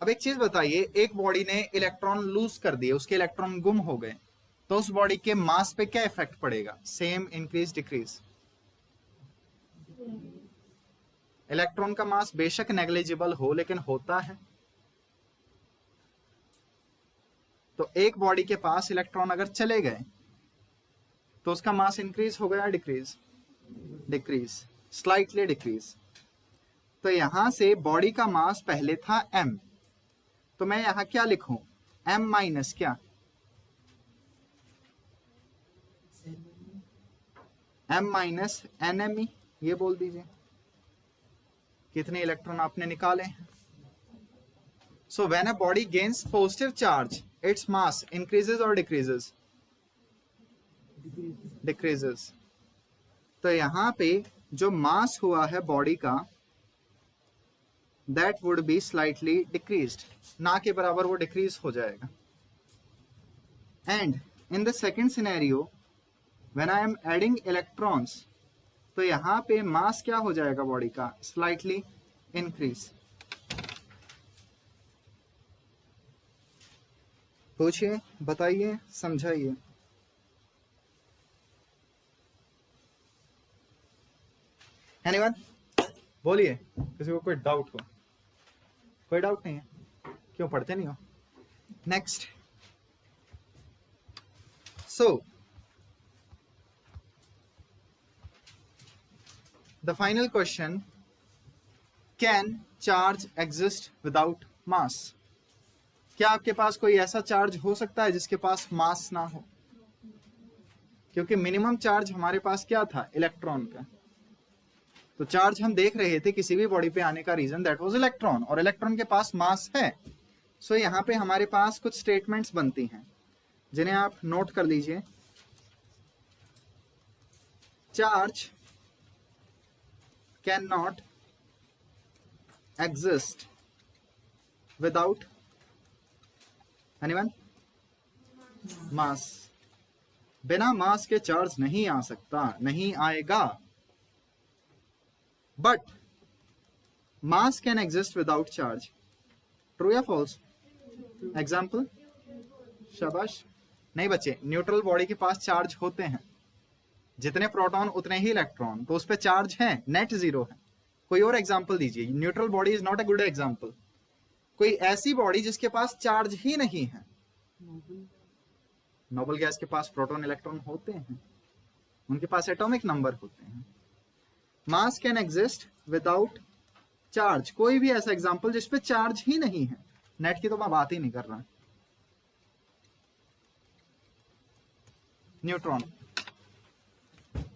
Speaker 1: अब एक चीज बताइए, एक बॉडी ने इलेक्ट्रॉन लूज कर दिए, उसके इलेक्ट्रॉन गुम हो गए, तो उस बॉडी के मास पे क्या इफेक्ट पड़ेगा? Same, increase, decrease? इलेक्ट्रॉन का मास बेशक नेग्लिजिबल हो, लेकिन होता है. तो एक बॉडी के पास इलेक्ट्रॉन अगर चले गए तो उसका मास इंक्रीज हो गया, डिक्रीज? Decrease, slightly decrease. तो यहां से बॉडी का मास पहले था m, तो मैं यहां क्या लिखूं? m माइनस क्या? m माइनस nme, ये बोल दीजिए कितने इलेक्ट्रॉन आपने निकाले हैं. So when a body gains positive charge, its mass increases और डिक्रीजेस? डिक्रीजेस. तो यहां पे जो मास हुआ है बॉडी का, that would be slightly decreased, ना के बराबर वो डिक्रीज हो जाएगा. And in the second scenario, when I am adding electrons, तो यहां पे मास क्या हो जाएगा बॉडी का? slightly increase. पूछिए, बताइए, समझाइए. Anyone? बोलिए, किसी को कोई डाउट हो? कोई डाउट नहीं है? क्यों, पढ़ते नहीं हो? Next, so the final question, can charge exist without mass? क्या आपके पास कोई ऐसा चार्ज हो सकता है जिसके पास मास ना हो? क्योंकि मिनिमम चार्ज हमारे पास क्या था? इलेक्ट्रॉन का। तो चार्ज हम देख रहे थे किसी भी बॉडी पे आने का रीजन दैट वाज इलेक्ट्रॉन, और इलेक्ट्रॉन के पास मास है। सो यहाँ पे हमारे पास कुछ स्टेटमेंट्स बनती हैं जिन्हें आप नोट कर लीजिए। Charge can not exist without anyone? Mass. बिना मास के चार्ज नहीं आ सकता, नहीं आएगा। But mass can exist without charge. True या फॉल्स? एग्जाम्पल? शाबाश। नहीं बच्चे, न्यूट्रल बॉडी के पास चार्ज होते हैं, जितने प्रोटॉन उतने ही इलेक्ट्रॉन, तो उस पर चार्ज है, नेट जीरो है। कोई और एग्जाम्पल दीजिए। Neutral body is not a good example. कोई ऐसी बॉडी जिसके पास चार्ज ही नहीं है। नोबल गैस के पास प्रोटॉन इलेक्ट्रॉन होते हैं, उनके पास एटॉमिक नंबर होते हैं। मास कैन एग्जिस्ट विदाउट चार्ज। कोई भी ऐसा एग्जाम्पल जिसपे चार्ज ही नहीं है। नेट की तो मैं बात ही नहीं कर रहा। न्यूट्रॉन,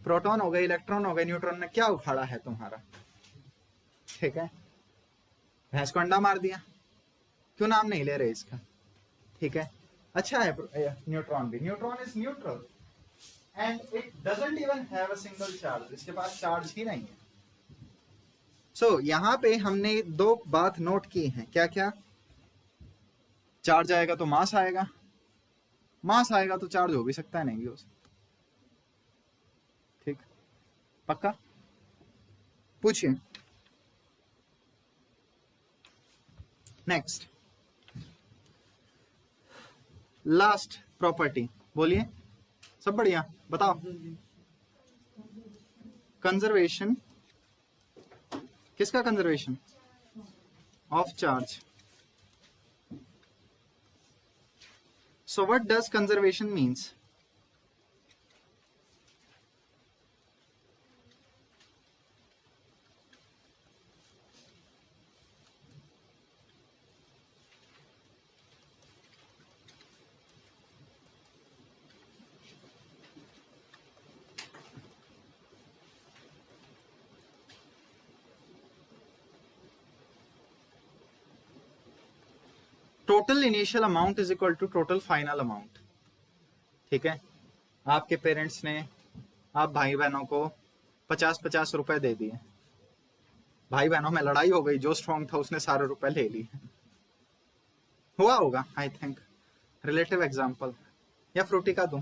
Speaker 1: प्रोटॉन हो गए, इलेक्ट्रॉन हो गए, न्यूट्रॉन ने क्या उखाड़ा है तुम्हारा? ठीक है, भैंस को अंडा मार दिया। क्यों नाम नहीं ले रहे इसका? ठीक है, अच्छा है न्यूट्रॉन भी। Neutron is neutral and it doesn't even have a single charge. इसके पास चार्ज ही नहीं है। सो यहां पे हमने दो बात नोट की है। क्या क्या? चार्ज आएगा तो मास आएगा, मास आएगा तो चार्ज हो भी सकता है, नहीं भी हो सकता। ठीक, पक्का? पूछिए। नेक्स्ट, लास्ट प्रॉपर्टी बोलिए। सब बढ़िया, बताओ। कंजर्वेशन, किसका conservation? Of charge. So what does conservation means? Total initial amount is equal to total final amount. ठीक है, आपके पेरेंट्स ने आप भाई बहनों को 50-50 रुपए दे दिए। भाई बहनों में लड़ाई हो गई, जो स्ट्रॉन्ग था उसने सारे रुपए ले लिए। हुआ होगा आई थिंक। Relative example. या फ्रूटी का दूं,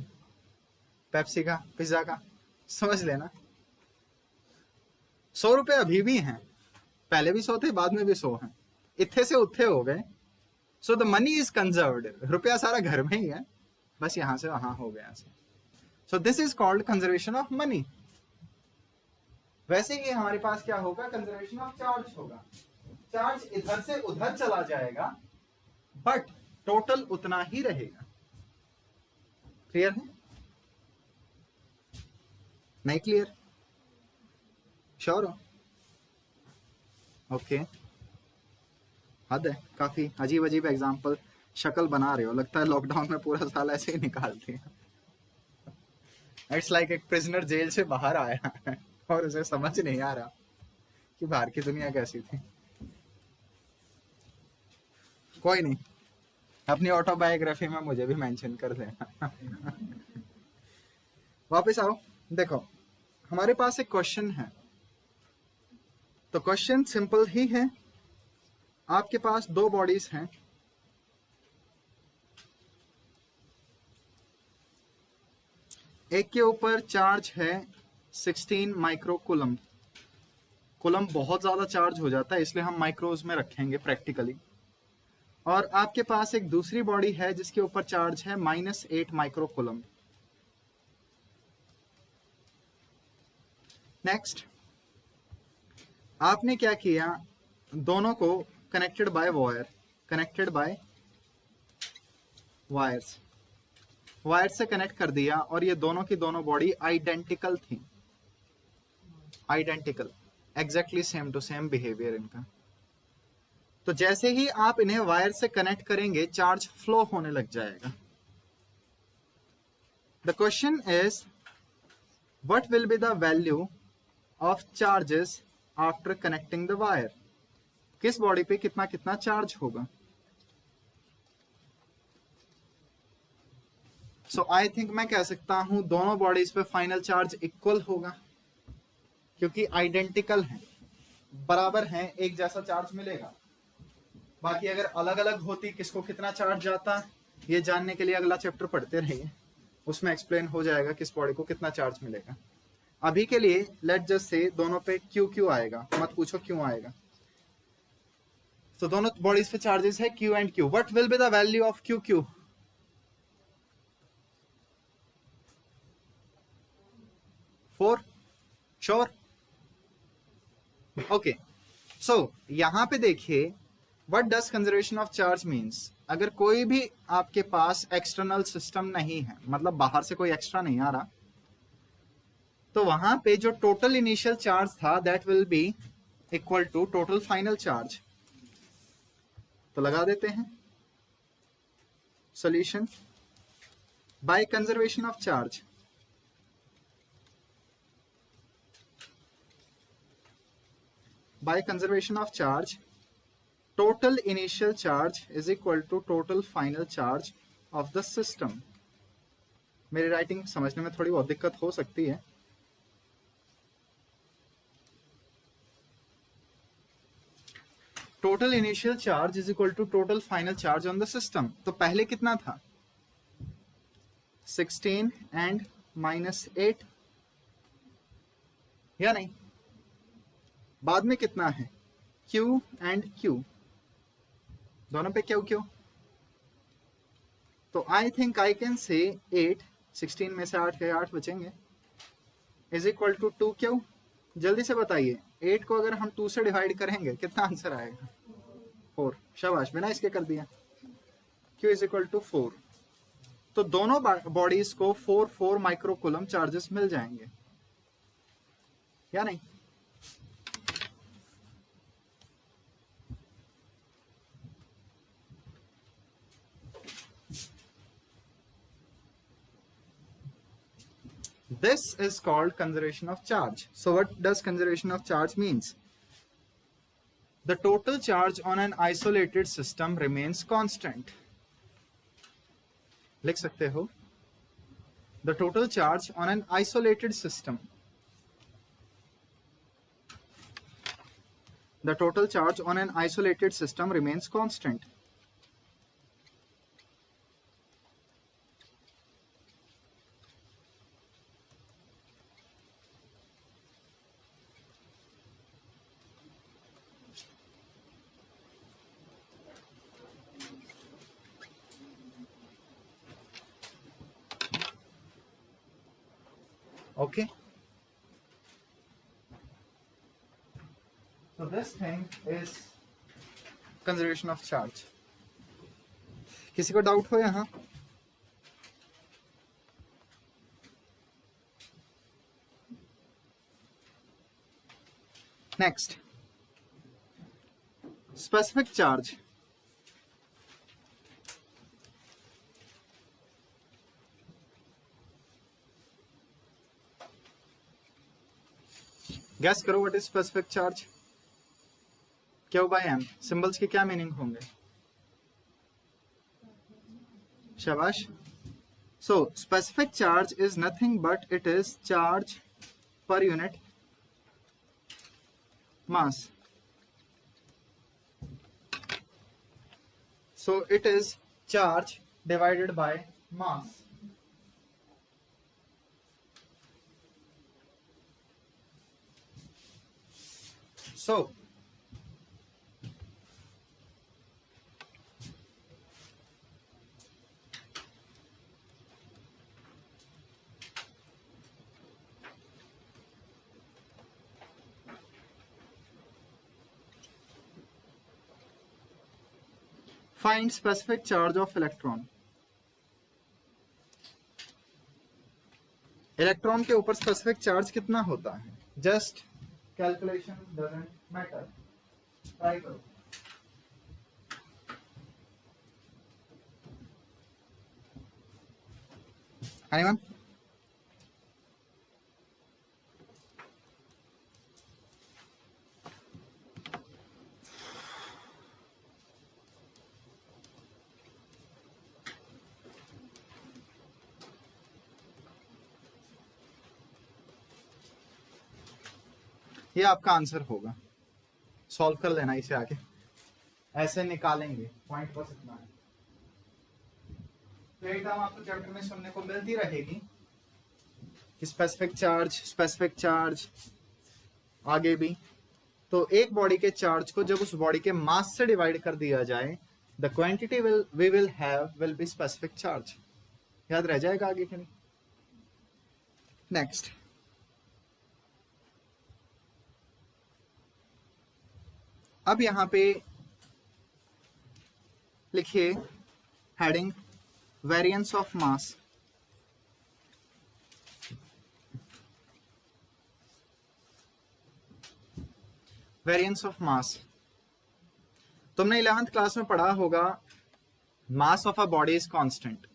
Speaker 1: पेप्सी का, पिज्जा का, समझ लेना। 100 रुपए अभी भी हैं, पहले भी 100 थे, बाद में भी 100 हैं। इत्थे से उत्थे हो गए। So the money is conserved. रुपया सारा घर में ही है, बस यहां से वहां हो गया। So this is called conservation of money. वैसे ही हमारे पास क्या होगा? कंजर्वेशन ऑफ चार्ज होगा। चार्ज इधर से उधर चला जाएगा, बट टोटल उतना ही रहेगा। क्लियर है? नहीं क्लियर? श्योर हो? ओके, हद है। काफी अजीब अजीब एग्जाम्पल शक्ल बना रहे हो, लगता है लॉकडाउन में पूरा साल ऐसे ही निकाल दिया। इट्स लाइक एक प्रिजनर जेल से बाहर आया है और उसे समझ नहीं आ रहा कि बाहर की दुनिया कैसी थी। कोई नहीं, अपनी ऑटोबायोग्राफी में मुझे भी मेंशन कर देना। वापस आओ, देखो हमारे पास एक क्वेश्चन है। तो क्वेश्चन सिंपल ही है। आपके पास दो बॉडीज हैं, एक के ऊपर चार्ज है 16 माइक्रो कूलम। कूलम बहुत ज्यादा चार्ज हो जाता है, इसलिए हम माइक्रोज में रखेंगे प्रैक्टिकली। और आपके पास एक दूसरी बॉडी है जिसके ऊपर चार्ज है -8 माइक्रो कूलम। नेक्स्ट, आपने क्या किया? दोनों को connected by wire, connected by wires, wire से कनेक्ट कर दिया और ये दोनों की दोनों बॉडी आइडेंटिकल थी, identical, exactly same to same behaviour इनका। तो जैसे ही आप इन्हें वायर से कनेक्ट करेंगे चार्ज फ्लो होने लग जाएगा। The question is what will be the value of charges after connecting the wire. किस बॉडी पे कितना कितना चार्ज होगा। सो आई थिंक मैं कह सकता हूं दोनों बॉडीज पे फाइनल चार्ज इक्वल होगा, क्योंकि आइडेंटिकल हैं, बराबर हैं, एक जैसा चार्ज मिलेगा। बाकी अगर अलग अलग होती किसको कितना चार्ज जाता, ये जानने के लिए अगला चैप्टर पढ़ते रहिए, उसमें एक्सप्लेन हो जाएगा किस बॉडी को कितना चार्ज मिलेगा। अभी के लिए लेट जस्ट से दोनों पे क्यू क्यू आएगा, मत पूछो क्यों आएगा। तो दोनों बॉडीज पे चार्जेस है q and q. What will be the value of q q. Four, sure, okay. So यहां पे देखिए what does conservation of charge means. अगर कोई भी आपके पास एक्सटर्नल सिस्टम नहीं है, मतलब बाहर से कोई एक्स्ट्रा नहीं आ रहा, तो वहां पे जो टोटल इनिशियल चार्ज था that will be equal to total final charge. तो लगा देते हैं solution by conservation of charge. By conservation of charge total initial charge is equal to total final charge of the system। मेरी writing समझने में थोड़ी बहुत दिक्कत हो सकती है। total initial charge is equal to total final charge on the system। तो पहले कितना था 16 and -8, या नहीं। बाद में कितना है Q and Q, दोनों पे क्यू क्यू। तो आई थिंक आई कैन से 8, 16 में से 8 के 8 बचेंगे, इज इक्वल टू 2 क्यू। जल्दी से बताइए 8 को अगर हम 2 से डिवाइड करेंगे कितना आंसर आएगा 4। शाबाश, बिना इसके कर दिया। Q is equal to 4। तो दोनों बॉडीज को 4 माइक्रोकूलम चार्जेस मिल जाएंगे, या नहीं। This is called conservation of charge. So what does conservation of charge means? The total charge on an isolated system remains constant. लिख सकते हो the total charge on an isolated system. The total charge on an isolated system remains constant. Okay. So this thing is conservation of charge. किसी को doubt हो यहाँ? Next, specific charge. Guess करो what is specific charge. Q by M, symbols के क्या meaning होंगे? शाबाश। So specific charge is nothing but it is charge per unit mass. So it is charge divided by mass. So find specific charge of electron. Electron के ऊपर specific charge कितना होता है? Just calculation doesn't matter, try करो। Anyone? ये आपका answer होगा, solve कर लेना इसे आगे, ऐसे निकालेंगे, पॉइंट बस इतना है। तो एकदम आपको चैप्टर में सुनने को मिलती रहेगी कि स्पेसिफिक चार्ज आगे भी। तो एक बॉडी के चार्ज को जब उस बॉडी के मास से डिवाइड कर दिया जाए, the quantity we will have will be specific charge. याद रह जाएगा आगे के लिए। नेक्स्ट, अब यहां पे लिखिए heading variance of mass. Variance of mass, तुमने 11th क्लास में पढ़ा होगा, mass of a body is constant.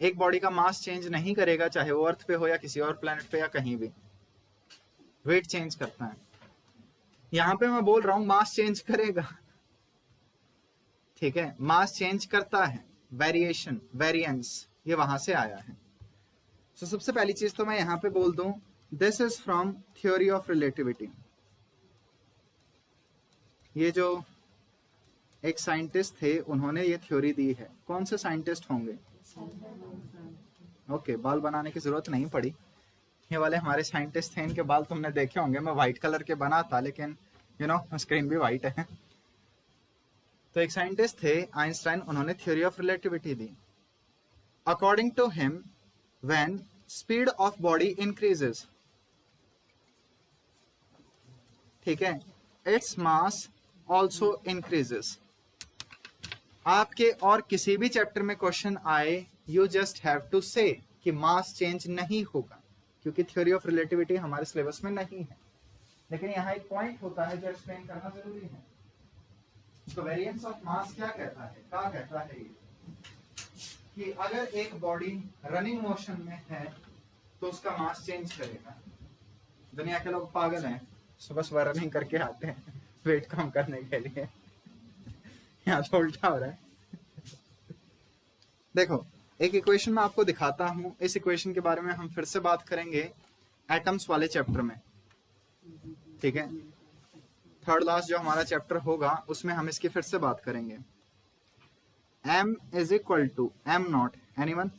Speaker 1: एक बॉडी का मास चेंज नहीं करेगा, चाहे वो अर्थ पे हो या किसी और प्लेनेट पे या कहीं भी, वेट चेंज करता है। यहां पे मैं बोल रहा हूं मास चेंज करेगा, ठीक है, मास चेंज करता है, वेरिएशन वेरिएंस ये वहां से आया है। तो सबसे पहली चीज तो मैं यहां पे बोल दूं, this is from theory of relativity. ये जो एक साइंटिस्ट थे उन्होंने ये थ्योरी दी है। कौन से साइंटिस्ट होंगे? ओके, बाल बनाने की जरूरत नहीं पड़ी। ये वाले हमारे साइंटिस्ट थे, इनके बाल तुमने देखे होंगे, मैं व्हाइट कलर के बना था लेकिन यू नो स्क्रीन भी व्हाइट है। तो एक साइंटिस्ट थे आइंस्टाइन, उन्होंने थ्योरी ऑफ रिलेटिविटी दी। According to him, when speed of body increases, ठीक है, इट्स मास ऑल्सो इंक्रीजेस। आपके और किसी भी चैप्टर में क्वेश्चन आए, यू जस्ट हैव टू से कि मास चेंज नहीं होगा, क्योंकि थ्योरी ऑफ रिलेटिविटी हमारे सिलेबस में नहीं है। लेकिन यहाँ एक पॉइंट होता है जो एक्सप्लेन करना जरूरी है। तो वेरिएंस ऑफ मास क्या कहता है? क्या कहता है ये कि अगर एक बॉडी रनिंग मोशन में है तो उसका मास चेंज करेगा। दुनिया के लोग पागल हैं, सुबह सुबह रनिंग करके आते हैं वेट कम करने के लिए। यहाँ तो उल्टा हो रहा है। देखो, एक इक्वेशन मैं आपको दिखाता हूं, इस इक्वेशन के बारे में हम फिर से बात करेंगे एटम्स वाले चैप्टर में, ठीक है, थर्ड लास्ट जो हमारा चैप्टर होगा उसमें हम इसकी फिर से बात करेंगे। m is equal to m nought, anyone?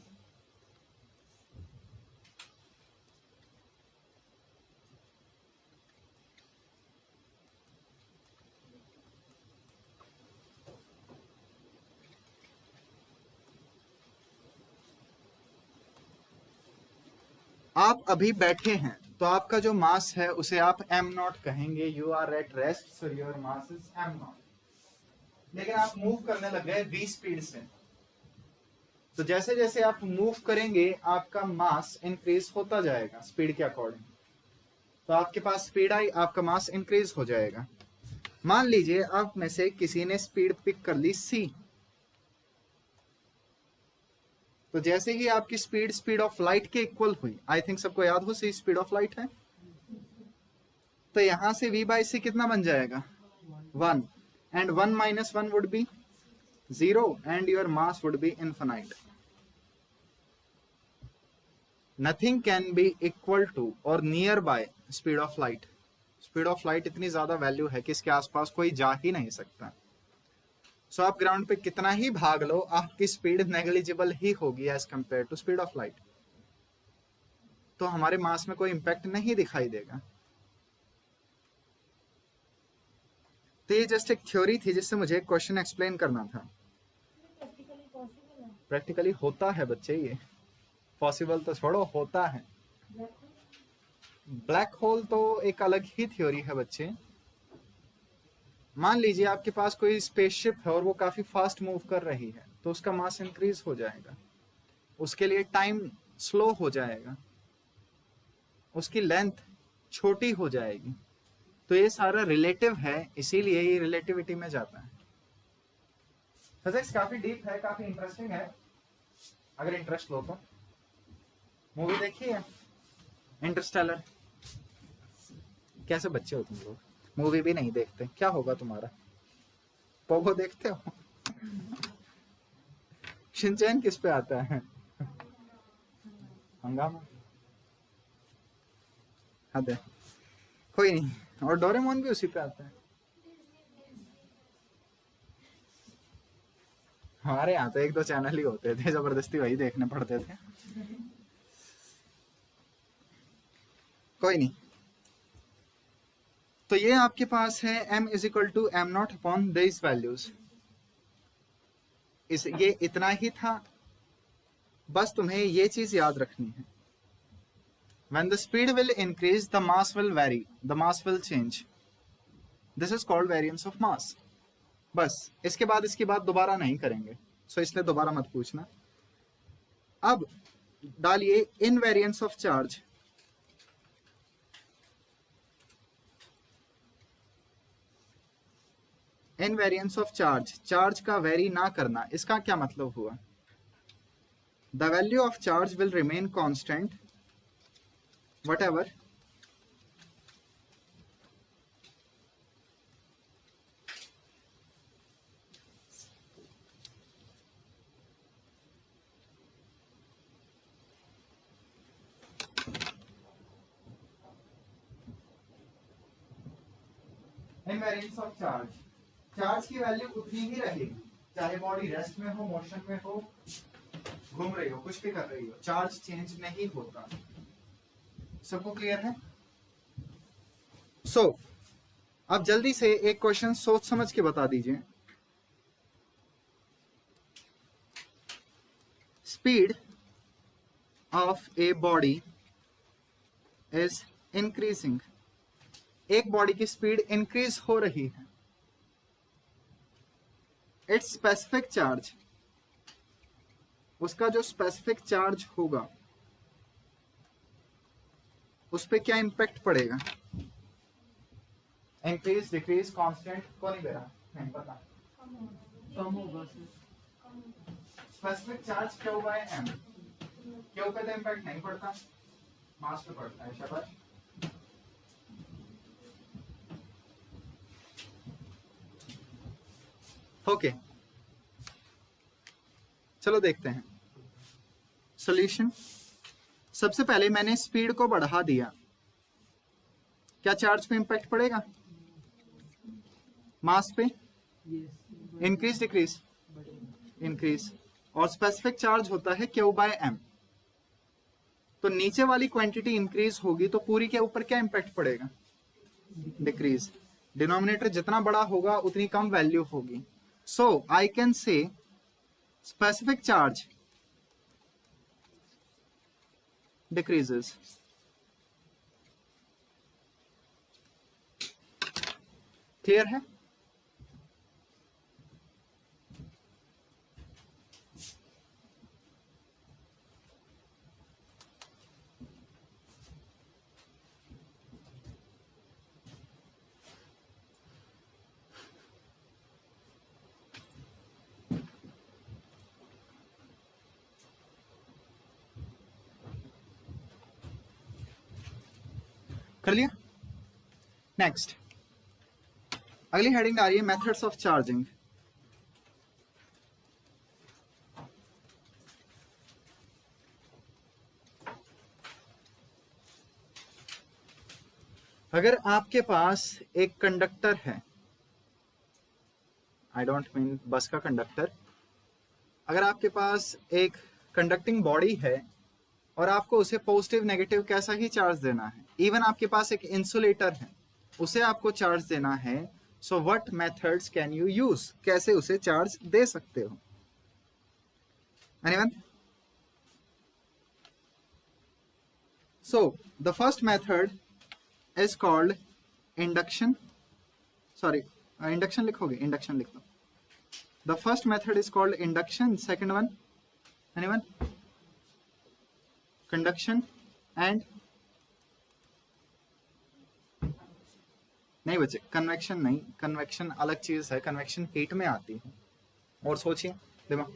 Speaker 1: आप अभी बैठे हैं तो आपका जो मास है उसे आप m नॉट कहेंगे, you are at rest so your mass is m nought. लेकिन आप मूव करने लग गए v स्पीड से, तो जैसे जैसे आप मूव करेंगे आपका मास इंक्रीज होता जाएगा स्पीड के अकॉर्डिंग। तो आपके पास स्पीड आई, आपका मास इंक्रीज हो जाएगा। मान लीजिए आप में से किसी ने स्पीड पिक कर ली c, तो जैसे ही आपकी स्पीड ऑफ लाइट के इक्वल हुई, आई थिंक सबको याद हो सी स्पीड ऑफ लाइट है, तो यहां से v बाई सी कितना बन जाएगा? 1, and 1 minus 1 would be 0 and your mass would be infinite. Nothing can be equal to और near by speed of light. Speed of light इतनी ज्यादा वैल्यू है कि इसके आसपास कोई जा ही नहीं सकता। सो आप ग्राउंड पे कितना ही भाग लो, आपकी स्पीड नेग्लिजिबल ही होगी as compare to speed of light. तो हमारे मास में कोई इंपैक्ट नहीं दिखाई देगा। तो ये जस्ट एक थ्योरी थी जिससे मुझे क्वेश्चन एक्सप्लेन करना था। प्रैक्टिकली होता है बच्चे, ये पॉसिबल तो छोड़ो, होता है। ब्लैक होल तो एक अलग ही थ्योरी है बच्चे। मान लीजिए आपके पास कोई स्पेसशिप है और वो काफी फास्ट मूव कर रही है, तो उसका मास इंक्रीज हो जाएगा, उसके लिए टाइम स्लो हो जाएगा। उसकी लेंथ छोटी हो जाएगी। तो ये सारा रिलेटिव है, इसीलिए ये रिलेटिविटी में जाता है। फिजिक्स काफी डीप है, काफी इंटरेस्टिंग है, अगर इंटरेस्ट लो तो। मूवी देखी है इंटरस्टेलर? कैसे बच्चे हो तुम लोग, मूवी भी नहीं देखते, क्या होगा तुम्हारा? पोगो देखते हो? शिनचैन किस पे आता है? हंगामा। हद है, कोई नहीं। और डोरेमोन भी उसी पे आता है। हमारे यहाँ तो 1-2 चैनल ही होते थे, जबरदस्ती वही देखने पड़ते थे। कोई नहीं। तो ये आपके पास है m is equal to M nought upon this values. ये इतना ही था, बस तुम्हें ये चीज याद रखनी है। When the speed will increase, the mass will vary, the mass will change. This is called variance of mass. बस इसके बाद दोबारा नहीं करेंगे, सो इसलिए दोबारा मत पूछना। अब डालिए invariance of charge. Invariance of charge, charge का वेरी ना करना, इसका क्या मतलब हुआ? The value of charge will remain constant whatever invariance of charge, charge की वैल्यू उतनी ही रहेगी, चाहे बॉडी रेस्ट में हो, मोशन में हो, घूम रही हो, कुछ भी कर रही हो, चार्ज चेंज नहीं होता। सबको क्लियर है? सो अब जल्दी से एक क्वेश्चन सोच समझ के बता दीजिए। Speed of a body is increasing. एक बॉडी की स्पीड इंक्रीज हो रही है। इट्स स्पेसिफिक चार्ज, उसका जो स्पेसिफिक चार्ज होगा उस पर क्या इंपैक्ट पड़ेगा? इंक्रीज, डिक्रीज, कांस्टेंट, को नहीं दे रहा, नहीं पता,
Speaker 2: कम होगा।
Speaker 1: Specific charge Q by M, Q पे तो इंपैक्ट नहीं पड़ता, मास पे पड़ता है। शाबाश। ओके, चलो देखते हैं सॉल्यूशन। सबसे पहले मैंने स्पीड को बढ़ा दिया, क्या चार्ज पे इंपैक्ट पड़ेगा? मास पे इंक्रीज, डिक्रीज, इंक्रीज। और स्पेसिफिक चार्ज होता है क्यू बाय एम। तो नीचे वाली क्वांटिटी इंक्रीज होगी तो पूरी के ऊपर क्या इंपैक्ट पड़ेगा? डिक्रीज। डिनोमिनेटर जितना बड़ा होगा उतनी कम वैल्यू होगी। So I can say specific charge decreases. Clear है? कर लिया? नेक्स्ट, अगली हेडिंग आ रही है मेथड्स ऑफ चार्जिंग। अगर आपके पास एक कंडक्टर है, आई डोंट मीन बस का कंडक्टर, अगर आपके पास एक कंडक्टिंग बॉडी है और आपको उसे पॉजिटिव नेगेटिव कैसा ही चार्ज देना है, इवन आपके पास एक इंसुलेटर है उसे आपको चार्ज देना है, so what methods can you use? कैसे उसे चार्ज दे सकते हो? Anyone? So the first method is called induction. Sorry, induction लिखोगे? इंडक्शन लिख दो। The first method is called induction, second one anyone? Conduction and नहीं बच्चे, कन्वेक्शन नहीं, कन्वेक्शन अलग चीज है, कन्वेक्शन हीट में आती है। और सोचिए दिमाग,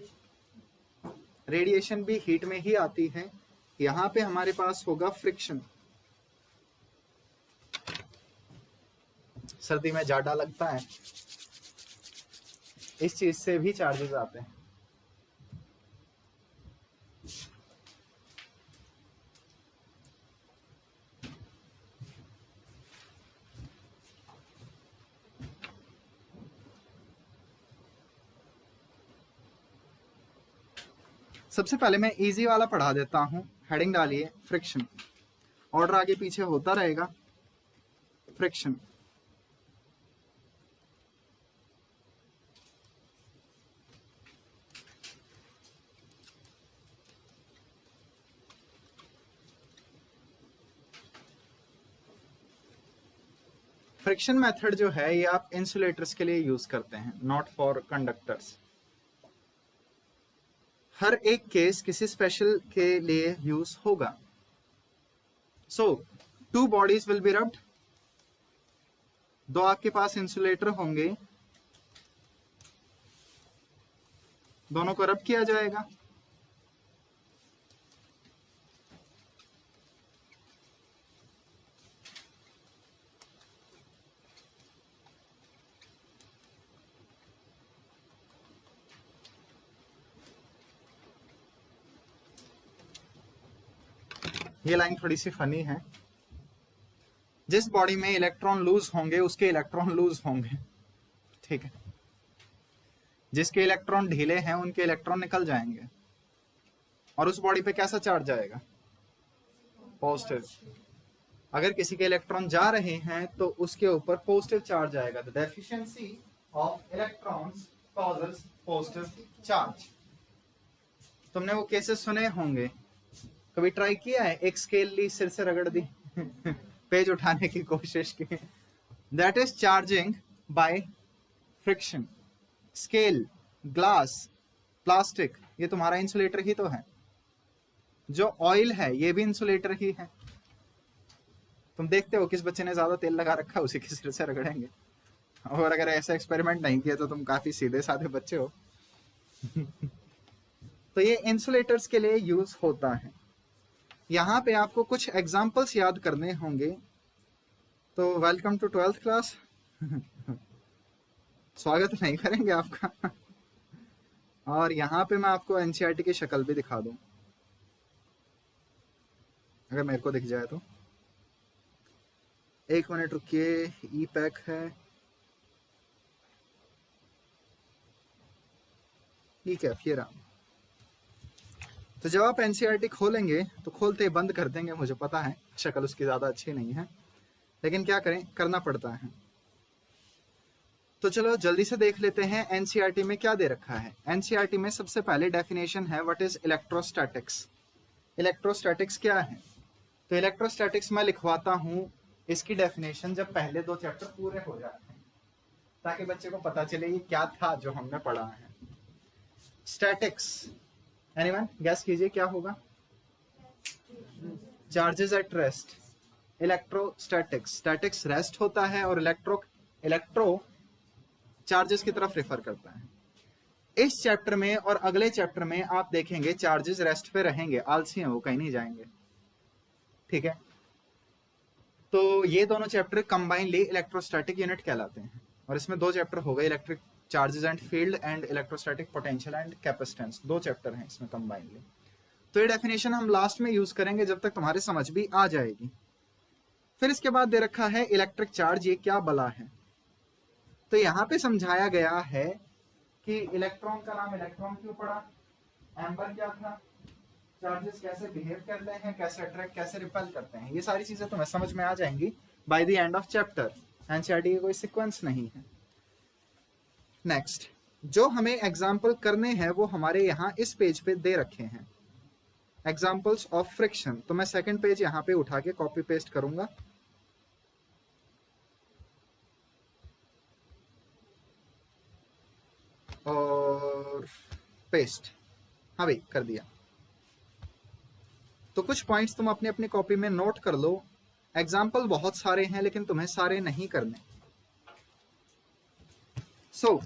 Speaker 1: रेडिएशन भी हीट में ही आती है। यहाँ पे हमारे पास होगा फ्रिक्शन, सर्दी में जाड़ा लगता है, इस चीज से भी चार्जेस आते हैं। सबसे पहले मैं इजी वाला पढ़ा देता हूं, हेडिंग डालिए फ्रिक्शन, ऑर्डर आगे पीछे होता रहेगा। फ्रिक्शन, फ्रिक्शन मेथड जो है ये आप इंसुलेटर्स के लिए यूज करते हैं, नॉट फॉर कंडक्टर्स। हर एक केस किसी स्पेशल के लिए यूज होगा। सो 2 बॉडीज विल बी रब्ड, 2 आपके पास इंसुलेटर होंगे, दोनों को रब किया जाएगा। ये लाइन थोड़ी सी फनी है। जिस बॉडी में इलेक्ट्रॉन लूज होंगे उसके इलेक्ट्रॉन लूज होंगे, ठीक है। जिसके इलेक्ट्रॉन ढीले हैं उनके इलेक्ट्रॉन निकल जाएंगे। और उस बॉडी पे कैसा चार्ज आएगा? पॉजिटिव। अगर किसी के इलेक्ट्रॉन जा रहे हैं तो उसके ऊपर पॉजिटिव चार्ज आएगा। The deficiency of electrons causes positive charge. तुमने वो केसेस सुने होंगे, कभी ट्राई किया है? एक स्केल ली, सिर से रगड़ दी पेज उठाने की कोशिश की। That is charging by friction. Scale, glass, plastic, ये तुम्हारा इंसुलेटर ही तो है। जो ऑयल है ये भी इंसुलेटर ही है। तुम देखते हो किस बच्चे ने ज्यादा तेल लगा रखा है उसी के सिर से रगड़ेंगे। और अगर ऐसा एक्सपेरिमेंट नहीं किया तो तुम काफी सीधे साधे बच्चे हो तो ये इंसुलेटर्स के लिए यूज होता है। यहाँ पे आपको कुछ एग्जाम्पल्स याद करने होंगे। तो वेलकम टू 12th क्लास स्वागत नहीं करेंगे आपका और यहाँ पे मैं आपको एनसीईआरटी की शक्ल भी दिखा दूं, अगर मेरे को दिख जाए तो। 1 मिनट रुकिए, ई पैक है, ठीक है, फिर आप तो जब आप एनसीईआरटी खोलेंगे तो खोलते ही बंद कर देंगे, मुझे पता है शक्ल उसकी ज़्यादा अच्छी नहीं है, लेकिन क्या करें, करना पड़ता है। तो चलो जल्दी से देख लेते हैं एनसीईआरटी में क्या दे रखा है। एनसीईआरटी में सबसे पहले डेफिनेशन है व्हाट इज इलेक्ट्रोस्टैटिक्स। इलेक्ट्रोस्टैटिक्स क्या है? तो इलेक्ट्रोस्टैटिक्स मैं लिखवाता हूँ इसकी डेफिनेशन जब पहले 2 चैप्टर पूरे हो जाते हैं, ताकि बच्चे को पता चले ये क्या था जो हमने पढ़ा है। स्टैटिक्स, एनीवन गैस कीजिए क्या होगा? Charges at rest. Electrostatics, statics rest होता है और इलेक्ट्रो चार्जेस की तरफ रेफर करता है। इस चैप्टर में और अगले चैप्टर में आप देखेंगे चार्जेस रेस्ट पे रहेंगे, आलसी हैं वो, कहीं नहीं जाएंगे, ठीक है। तो ये दोनों चैप्टर कंबाइनली इलेक्ट्रोस्टैटिक यूनिट कहलाते हैं। और इसमें 2 चैप्टर हो गए, electric charges and field and electrostatic potential and capacitance, 2 chapter हैं इसमें कंबाइनली। तो ये डेफिनेशन हम लास्ट में यूज करेंगे जब तक तुम्हारे समझ भी आ जाएगी। फिर इसके बाद दे रखा है इलेक्ट्रिक चार्ज, ये क्या बला है? तो यहाँ पे समझाया गया है कि इलेक्ट्रॉन का नाम इलेक्ट्रॉन क्यों पड़ा, एम्बर क्या था, चार्जेस कैसे बिहेव करते हैं, कैसे अट्रैक्ट कैसे रिपेल करते हैं, ये सारी चीजें तुम्हें समझ में आ जाएंगी by the end of chapter. NCERT की कोई सीक्वेंस नहीं है। नेक्स्ट, जो हमें एग्जाम्पल करने हैं वो हमारे यहाँ इस पेज पे दे रखे हैं, एग्जाम्पल्स ऑफ फ्रिक्शन। तो मैं सेकंड पेज यहाँ पे उठा के कॉपी पेस्ट करूंगा। और पेस्ट, हाँ भाई कर दिया। तो कुछ पॉइंट्स तुम अपनी अपनी कॉपी में नोट कर लो। एग्जाम्पल बहुत सारे हैं लेकिन तुम्हें सारे नहीं करने, सो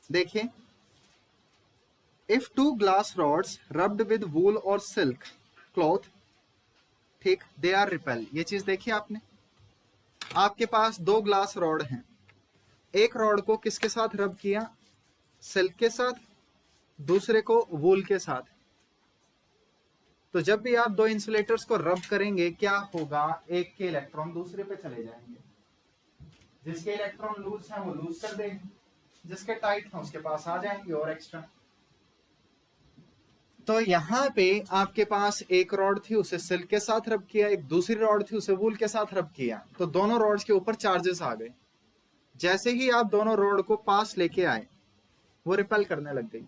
Speaker 1: देखिए, if two glass rods rubbed with wool और सिल्क क्लॉथ, ठीक, दे आर रिपेल। ये चीज देखिए आपने, आपके पास दो ग्लास रॉड हैं, एक रॉड को किसके साथ रब किया, सिल्क के साथ, दूसरे को वूल के साथ। तो जब भी आप दो इंसुलेटर्स को रब करेंगे क्या होगा, एक के इलेक्ट्रॉन दूसरे पे चले जाएंगे, जिसके इलेक्ट्रॉन लूज हैं वो लूज कर देंगे, जिसके टाइट हैं उसके पास आ जाएंगे और एक्स्ट्रा। तो यहाँ पे आपके पास एक रॉड थी, उसे सिल्क के साथ रब किया, एक दूसरी रॉड थी उसे वूल के साथ रब किया, तो दोनों रॉड्स के ऊपर चार्जेस आ गए। जैसे ही आप दोनों रॉड को पास लेके आए वो रिपेल करने लग गई,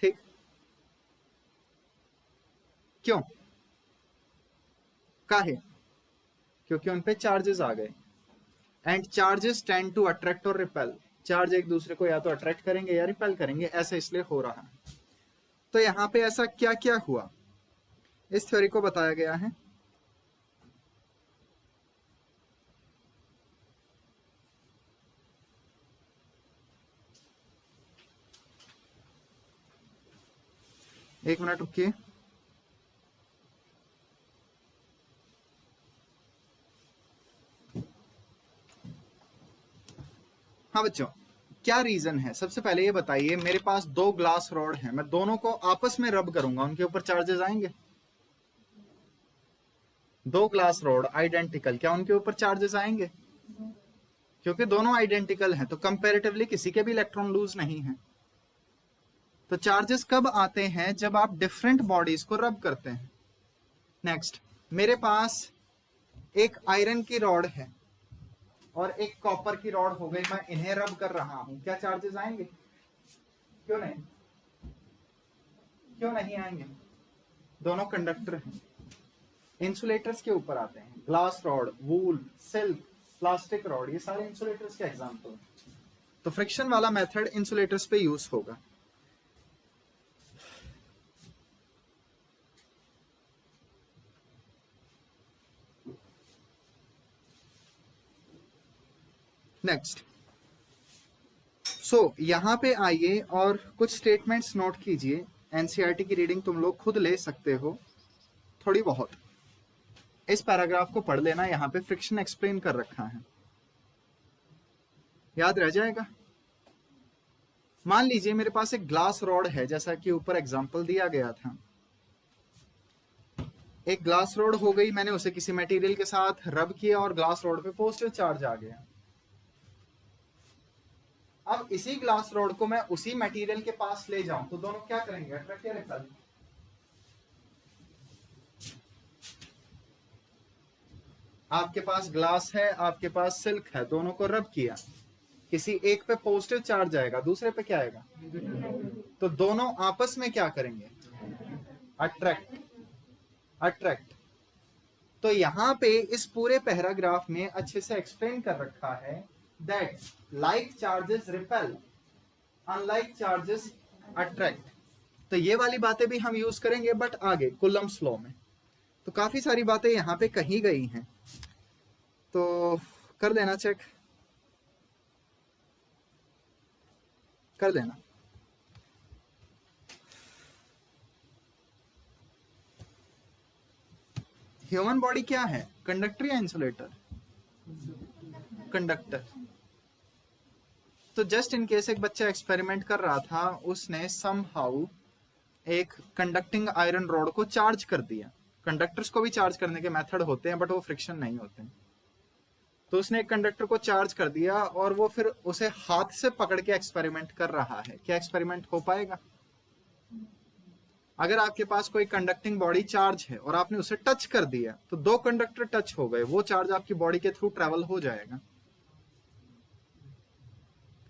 Speaker 1: ठीक। क्यों, काहे, क्योंकि उन पे चार्जेस आ गए। And charges tend to attract और रिपेल, चार्ज एक दूसरे को या तो अट्रैक्ट करेंगे या रिपेल करेंगे, ऐसा इसलिए हो रहा है। तो यहां पे ऐसा क्या क्या हुआ इस थ्योरी को बताया गया है। एक मिनट रुकिए। हाँ बच्चों, क्या रीजन है, सबसे पहले ये बताइए, मेरे पास दो ग्लास रॉड हैं, मैं दोनों को आपस में रब करूंगा, उनके ऊपर चार्जेस आएंगे। दो ग्लास रॉड आइडेंटिकल, क्या उनके ऊपर चार्जेस आएंगे, क्योंकि दोनों आइडेंटिकल हैं, तो कंपैरेटिवली किसी के भी इलेक्ट्रॉन लूज नहीं है। तो चार्जेस कब आते हैं, जब आप डिफरेंट बॉडीज को रब करते हैं। नेक्स्ट, मेरे पास एक आयरन की रॉड है और एक कॉपर की रॉड हो गई, मैं इन्हें रब कर रहा हूं, क्या चार्जेस आएंगे, क्यों नहीं, क्यों नहीं आएंगे, दोनों कंडक्टर हैं। इंसुलेटर्स के ऊपर आते हैं, ग्लास रॉड, वूल, सिल्क, प्लास्टिक रॉड, ये सारे इंसुलेटर्स के एग्जांपल हैं। तो फ्रिक्शन वाला मेथड इंसुलेटर्स पे यूज होगा। नेक्स्ट, सो यहां पे आइए और कुछ स्टेटमेंट्स नोट कीजिए। एनसीईआरटी की रीडिंग तुम लोग खुद ले सकते हो थोड़ी बहुत, इस पैराग्राफ को पढ़ लेना, यहां पे फ्रिक्शन एक्सप्लेन कर रखा है, याद रह जाएगा। मान लीजिए मेरे पास एक ग्लास रॉड है, जैसा कि ऊपर एग्जांपल दिया गया था, एक ग्लास रॉड हो गई, मैंने उसे किसी मटेरियल के साथ रब किया और ग्लास रॉड पे पॉजिटिव चार्ज आ गया। अब इसी ग्लास रॉड को मैं उसी मटेरियल के पास ले जाऊं तो दोनों क्या करेंगे, अट्रैक्ट या रिपेल। आपके पास ग्लास है, आपके पास सिल्क है, दोनों को रब किया, किसी एक पे पॉजिटिव चार्ज आएगा, दूसरे पे क्या आएगा, तो दोनों आपस में क्या करेंगे, अट्रैक्ट, अट्रैक्ट। तो यहां पे इस पूरे पैराग्राफ में अच्छे से एक्सप्लेन कर रखा है that like charges repel, unlike charges attract. तो ये वाली बातें भी हम यूज करेंगे बट आगे कुलम्स लॉ में। तो काफी सारी बातें यहां पे कही गई हैं, तो कर देना चेक, कर देना। ह्यूमन बॉडी क्या है, कंडक्टर या इंसुलेटर, कंडक्टर। तो जस्ट इन केस एक बच्चा एक्सपेरिमेंट कर रहा था, उसने समहाउ एक कंडक्टिंग आयरन रॉड को चार्ज कर दिया। कंडक्टर्स को भी चार्ज करने के मेथड होते हैं बट वो फ्रिक्शन नहीं होते हैं। तो उसने एक कंडक्टर को चार्ज कर दिया और वो फिर उसे हाथ से पकड़ के एक्सपेरिमेंट कर रहा है। क्या एक्सपेरिमेंट हो पाएगा? अगर आपके पास कोई कंडक्टिंग बॉडी चार्ज है और आपने उसे टच कर दिया तो दो कंडक्टर टच हो गए, वो चार्ज आपकी बॉडी के थ्रू ट्रेवल हो जाएगा।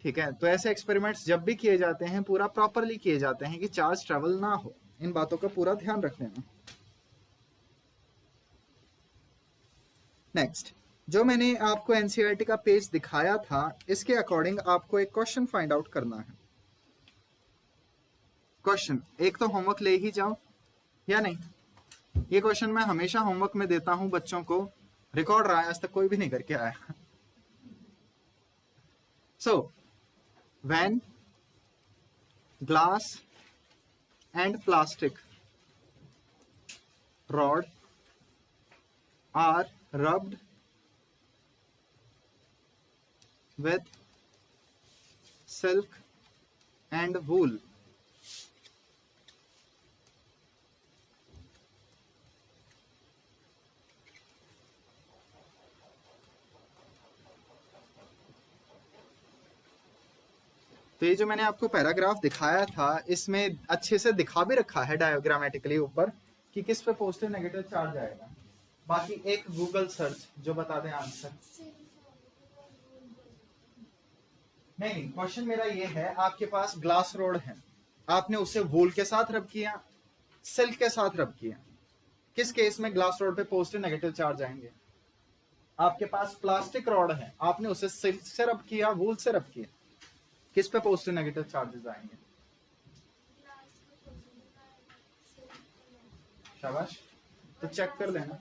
Speaker 1: ठीक है, तो ऐसे एक्सपेरिमेंट्स जब भी किए जाते हैं पूरा प्रॉपरली किए जाते हैं कि चार्ज ट्रेवल ना हो। इन बातों का पूरा ध्यान रख लेना। नेक्स्ट, जो मैंने आपको एनसीईआरटी का पेज दिखाया था, इसके अकॉर्डिंग आपको एक क्वेश्चन फाइंड आउट करना है। क्वेश्चन एक तो होमवर्क ले ही जाओ या नहीं? ये क्वेश्चन मैं हमेशा होमवर्क में देता हूं बच्चों को, रिकॉर्ड रहा है, आज तक कोई भी नहीं करके आया। So when glass and plastic rod are rubbed with silk and wool, तो ये जो मैंने आपको पैराग्राफ दिखाया था, इसमें अच्छे से दिखा भी रखा है डायग्रामेटिकली ऊपर कि किस पे पॉजिटिव नेगेटिव चार्ज आएगा। बाकी एक गूगल सर्च जो बता दें आंसर। नहीं, क्वेश्चन मेरा ये है, आपके पास ग्लास रोड है, आपने उसे वूल के साथ रब किया, सिल्क के साथ रब किया, किस केस में ग्लास रोड पे पॉजिटिव नेगेटिव चार्ज आएंगे? आपके पास प्लास्टिक रॉड है, आपने उसे सिल्क से रब किया, वूल से रब किया, किस पे पॉजिटिव नेगेटिव चार्जेस आएंगे? शाबाश, तो चेक कर लेना।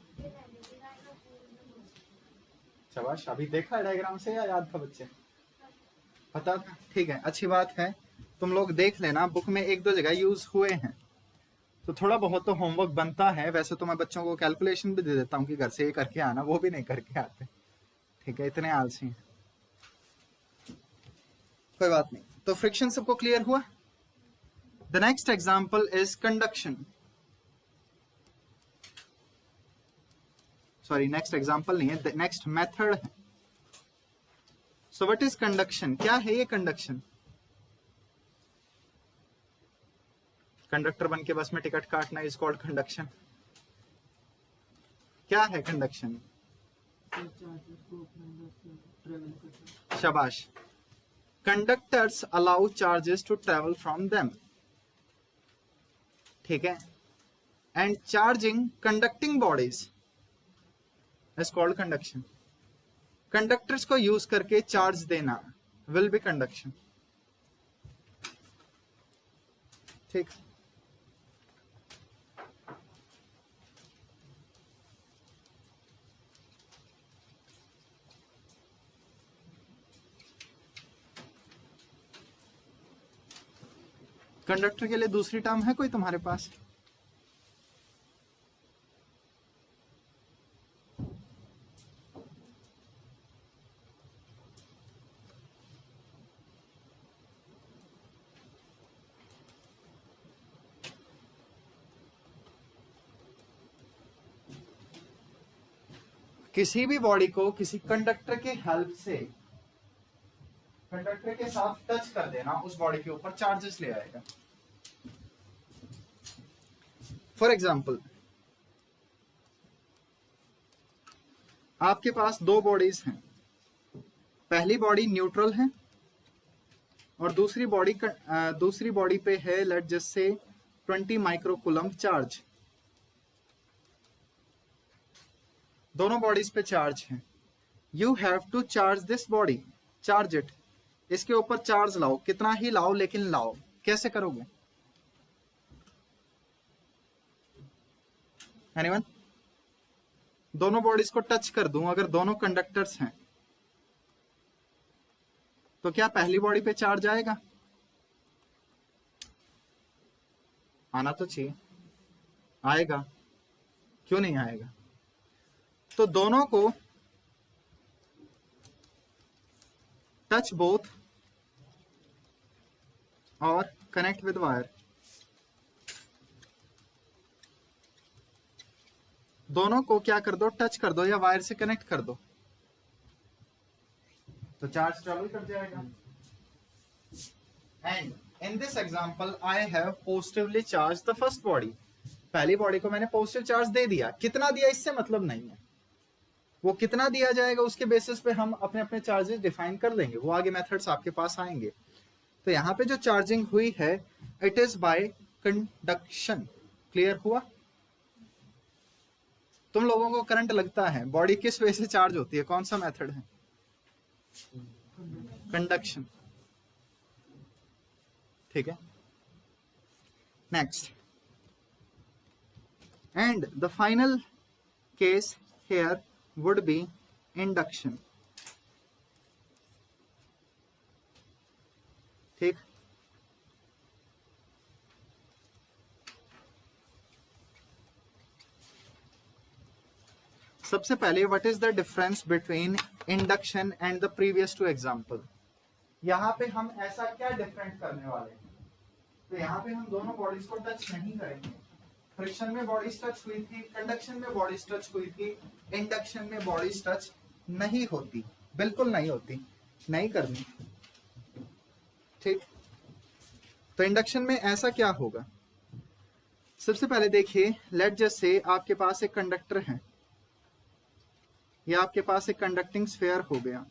Speaker 1: शाबाश, अभी देखा है डायग्राम से या याद था बच्चे? पता था, ठीक है, अच्छी बात है। तुम लोग देख लेना, बुक में एक दो जगह यूज हुए हैं, तो थोड़ा बहुत तो होमवर्क बनता है। वैसे तो मैं बच्चों को कैलकुलेशन भी दे देता हूँ कि घर से ये करके आना, वो भी नहीं करके आते, ठीक है, इतने आलसी हैं। कोई बात नहीं। तो फ्रिक्शन सबको क्लियर हुआ? The next example is conduction. Sorry, next example नहीं है, नेक्स्ट मेथड है। सो व्हाट इज कंडक्शन? क्या है ये कंडक्शन? कंडक्टर बन के बस में टिकट काटना इज कॉल्ड कंडक्शन। क्या है कंडक्शन? शाबाश, conductors allow charges to travel from them, ठीक है, and charging conducting bodies is called conduction. Conductors को यूज करके चार्ज देना विल बी कंडक्शन, ठीक। कंडक्टर के लिए दूसरी टर्म है कोई तुम्हारे पास? किसी भी बॉडी को किसी कंडक्टर के हेल्प से, कंडक्टर के साथ टच कर देना, उस बॉडी के ऊपर चार्जेस ले आएगा। फॉर एग्जाम्पल, आपके पास दो बॉडीज हैं, पहली बॉडी न्यूट्रल है और दूसरी बॉडी पे है लेट जस्ट से 20 माइक्रोकूलम चार्ज। दोनों बॉडीज पे चार्ज है। You have to charge this body, charge it, इसके ऊपर चार्ज लाओ, कितना ही लाओ लेकिन लाओ। कैसे करोगे? एनीवन? दोनों बॉडीज को टच कर दूं, अगर दोनों कंडक्टर्स हैं तो क्या पहली बॉडी पे चार्ज आएगा? आना तो चाहिए, आएगा, क्यों नहीं आएगा? तो दोनों को टच बोथ और कनेक्ट विद वायर, दोनों को क्या कर दो, टच कर दो या वायर से कनेक्ट कर दो, तो चार्ज ट्रेवल कर जाएगा। And in this example I have positively charge the first body, पहली बॉडी को मैंने पॉजिटिव चार्ज दे दिया। कितना दिया इससे मतलब नहीं है, वो कितना दिया जाएगा उसके बेसिस पे हम अपने अपने चार्जेस डिफाइन कर लेंगे, वो आगे मेथड्स आपके पास आएंगे। तो यहाँ पे जो चार्जिंग हुई है it is by conduction. Clear हुआ? तुम लोगों को करंट लगता है, बॉडी किस वजह से चार्ज होती है, कौन सा मेथड है? कंडक्शन, ठीक है। Next, and the final case here would be induction. ठीक, सबसे पहले what is the difference between induction and the previous two example. यहाँ पे हम ऐसा क्या डिफरेंट करने वाले हैं? तो यहाँ पे हम दोनों बॉडीज को टच नहीं करेंगे. फ्रिक्शन में बॉडीज टच हुई थी, कंडक्शन में बॉडीज टच हुई थी, इंडक्शन में बॉडीज टच नहीं होती, बिल्कुल नहीं होती, नहीं करनी. ठीक, तो इंडक्शन में ऐसा क्या होगा? सबसे पहले देखिए, लेट जस्ट से आपके पास एक कंडक्टर है, या आपके पास एक कंडक्टिंग स्फीयर हो गया,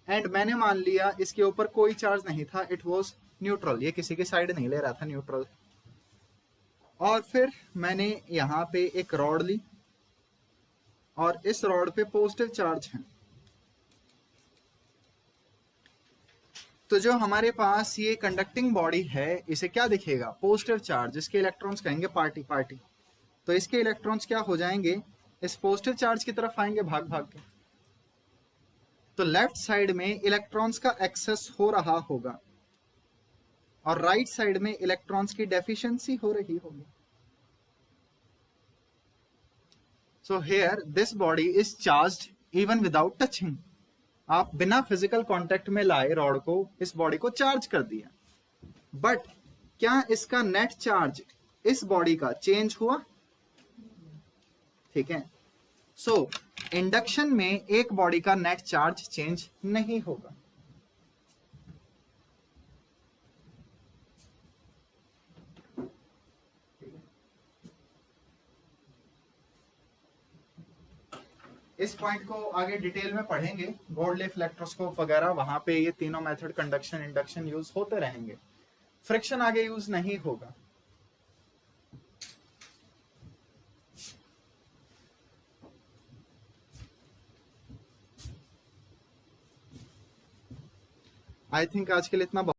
Speaker 1: एंड मैंने मान लिया इसके ऊपर कोई चार्ज नहीं था, इट वाज न्यूट्रल, ये किसी की साइड नहीं ले रहा था, न्यूट्रल. और फिर मैंने यहां पे एक रॉड ली और इस रॉड पे पॉजिटिव चार्ज है. तो जो हमारे पास ये कंडक्टिंग बॉडी है, इसे क्या दिखेगा? Positive charge. इसके इलेक्ट्रॉन्स कहेंगे पार्टी पार्टी. तो इसके इलेक्ट्रॉन्स क्या हो जाएंगे? इस पॉजिटिव चार्ज की तरफ आएंगे भाग भाग के. तो लेफ्ट साइड में इलेक्ट्रॉन्स का एक्सेस हो रहा होगा और राइट साइड में इलेक्ट्रॉन्स की डेफिशिएंसी हो रही होगी. So here this body is charged even without touching. आप बिना फिजिकल कांटेक्ट में लाए रॉड को, इस बॉडी को चार्ज कर दिया, बट क्या इसका नेट चार्ज इस बॉडी का चेंज हुआ? ठीक है. सो इंडक्शन में एक बॉडी का नेट चार्ज चेंज नहीं होगा. इस पॉइंट को आगे डिटेल में पढ़ेंगे, गोल्ड लीफ इलेक्ट्रोस्कोप वगैरह, वहां पे ये तीनों मेथड कंडक्शन इंडक्शन यूज होते रहेंगे. फ्रिक्शन आगे यूज नहीं होगा. आई थिंक आज के लिए इतना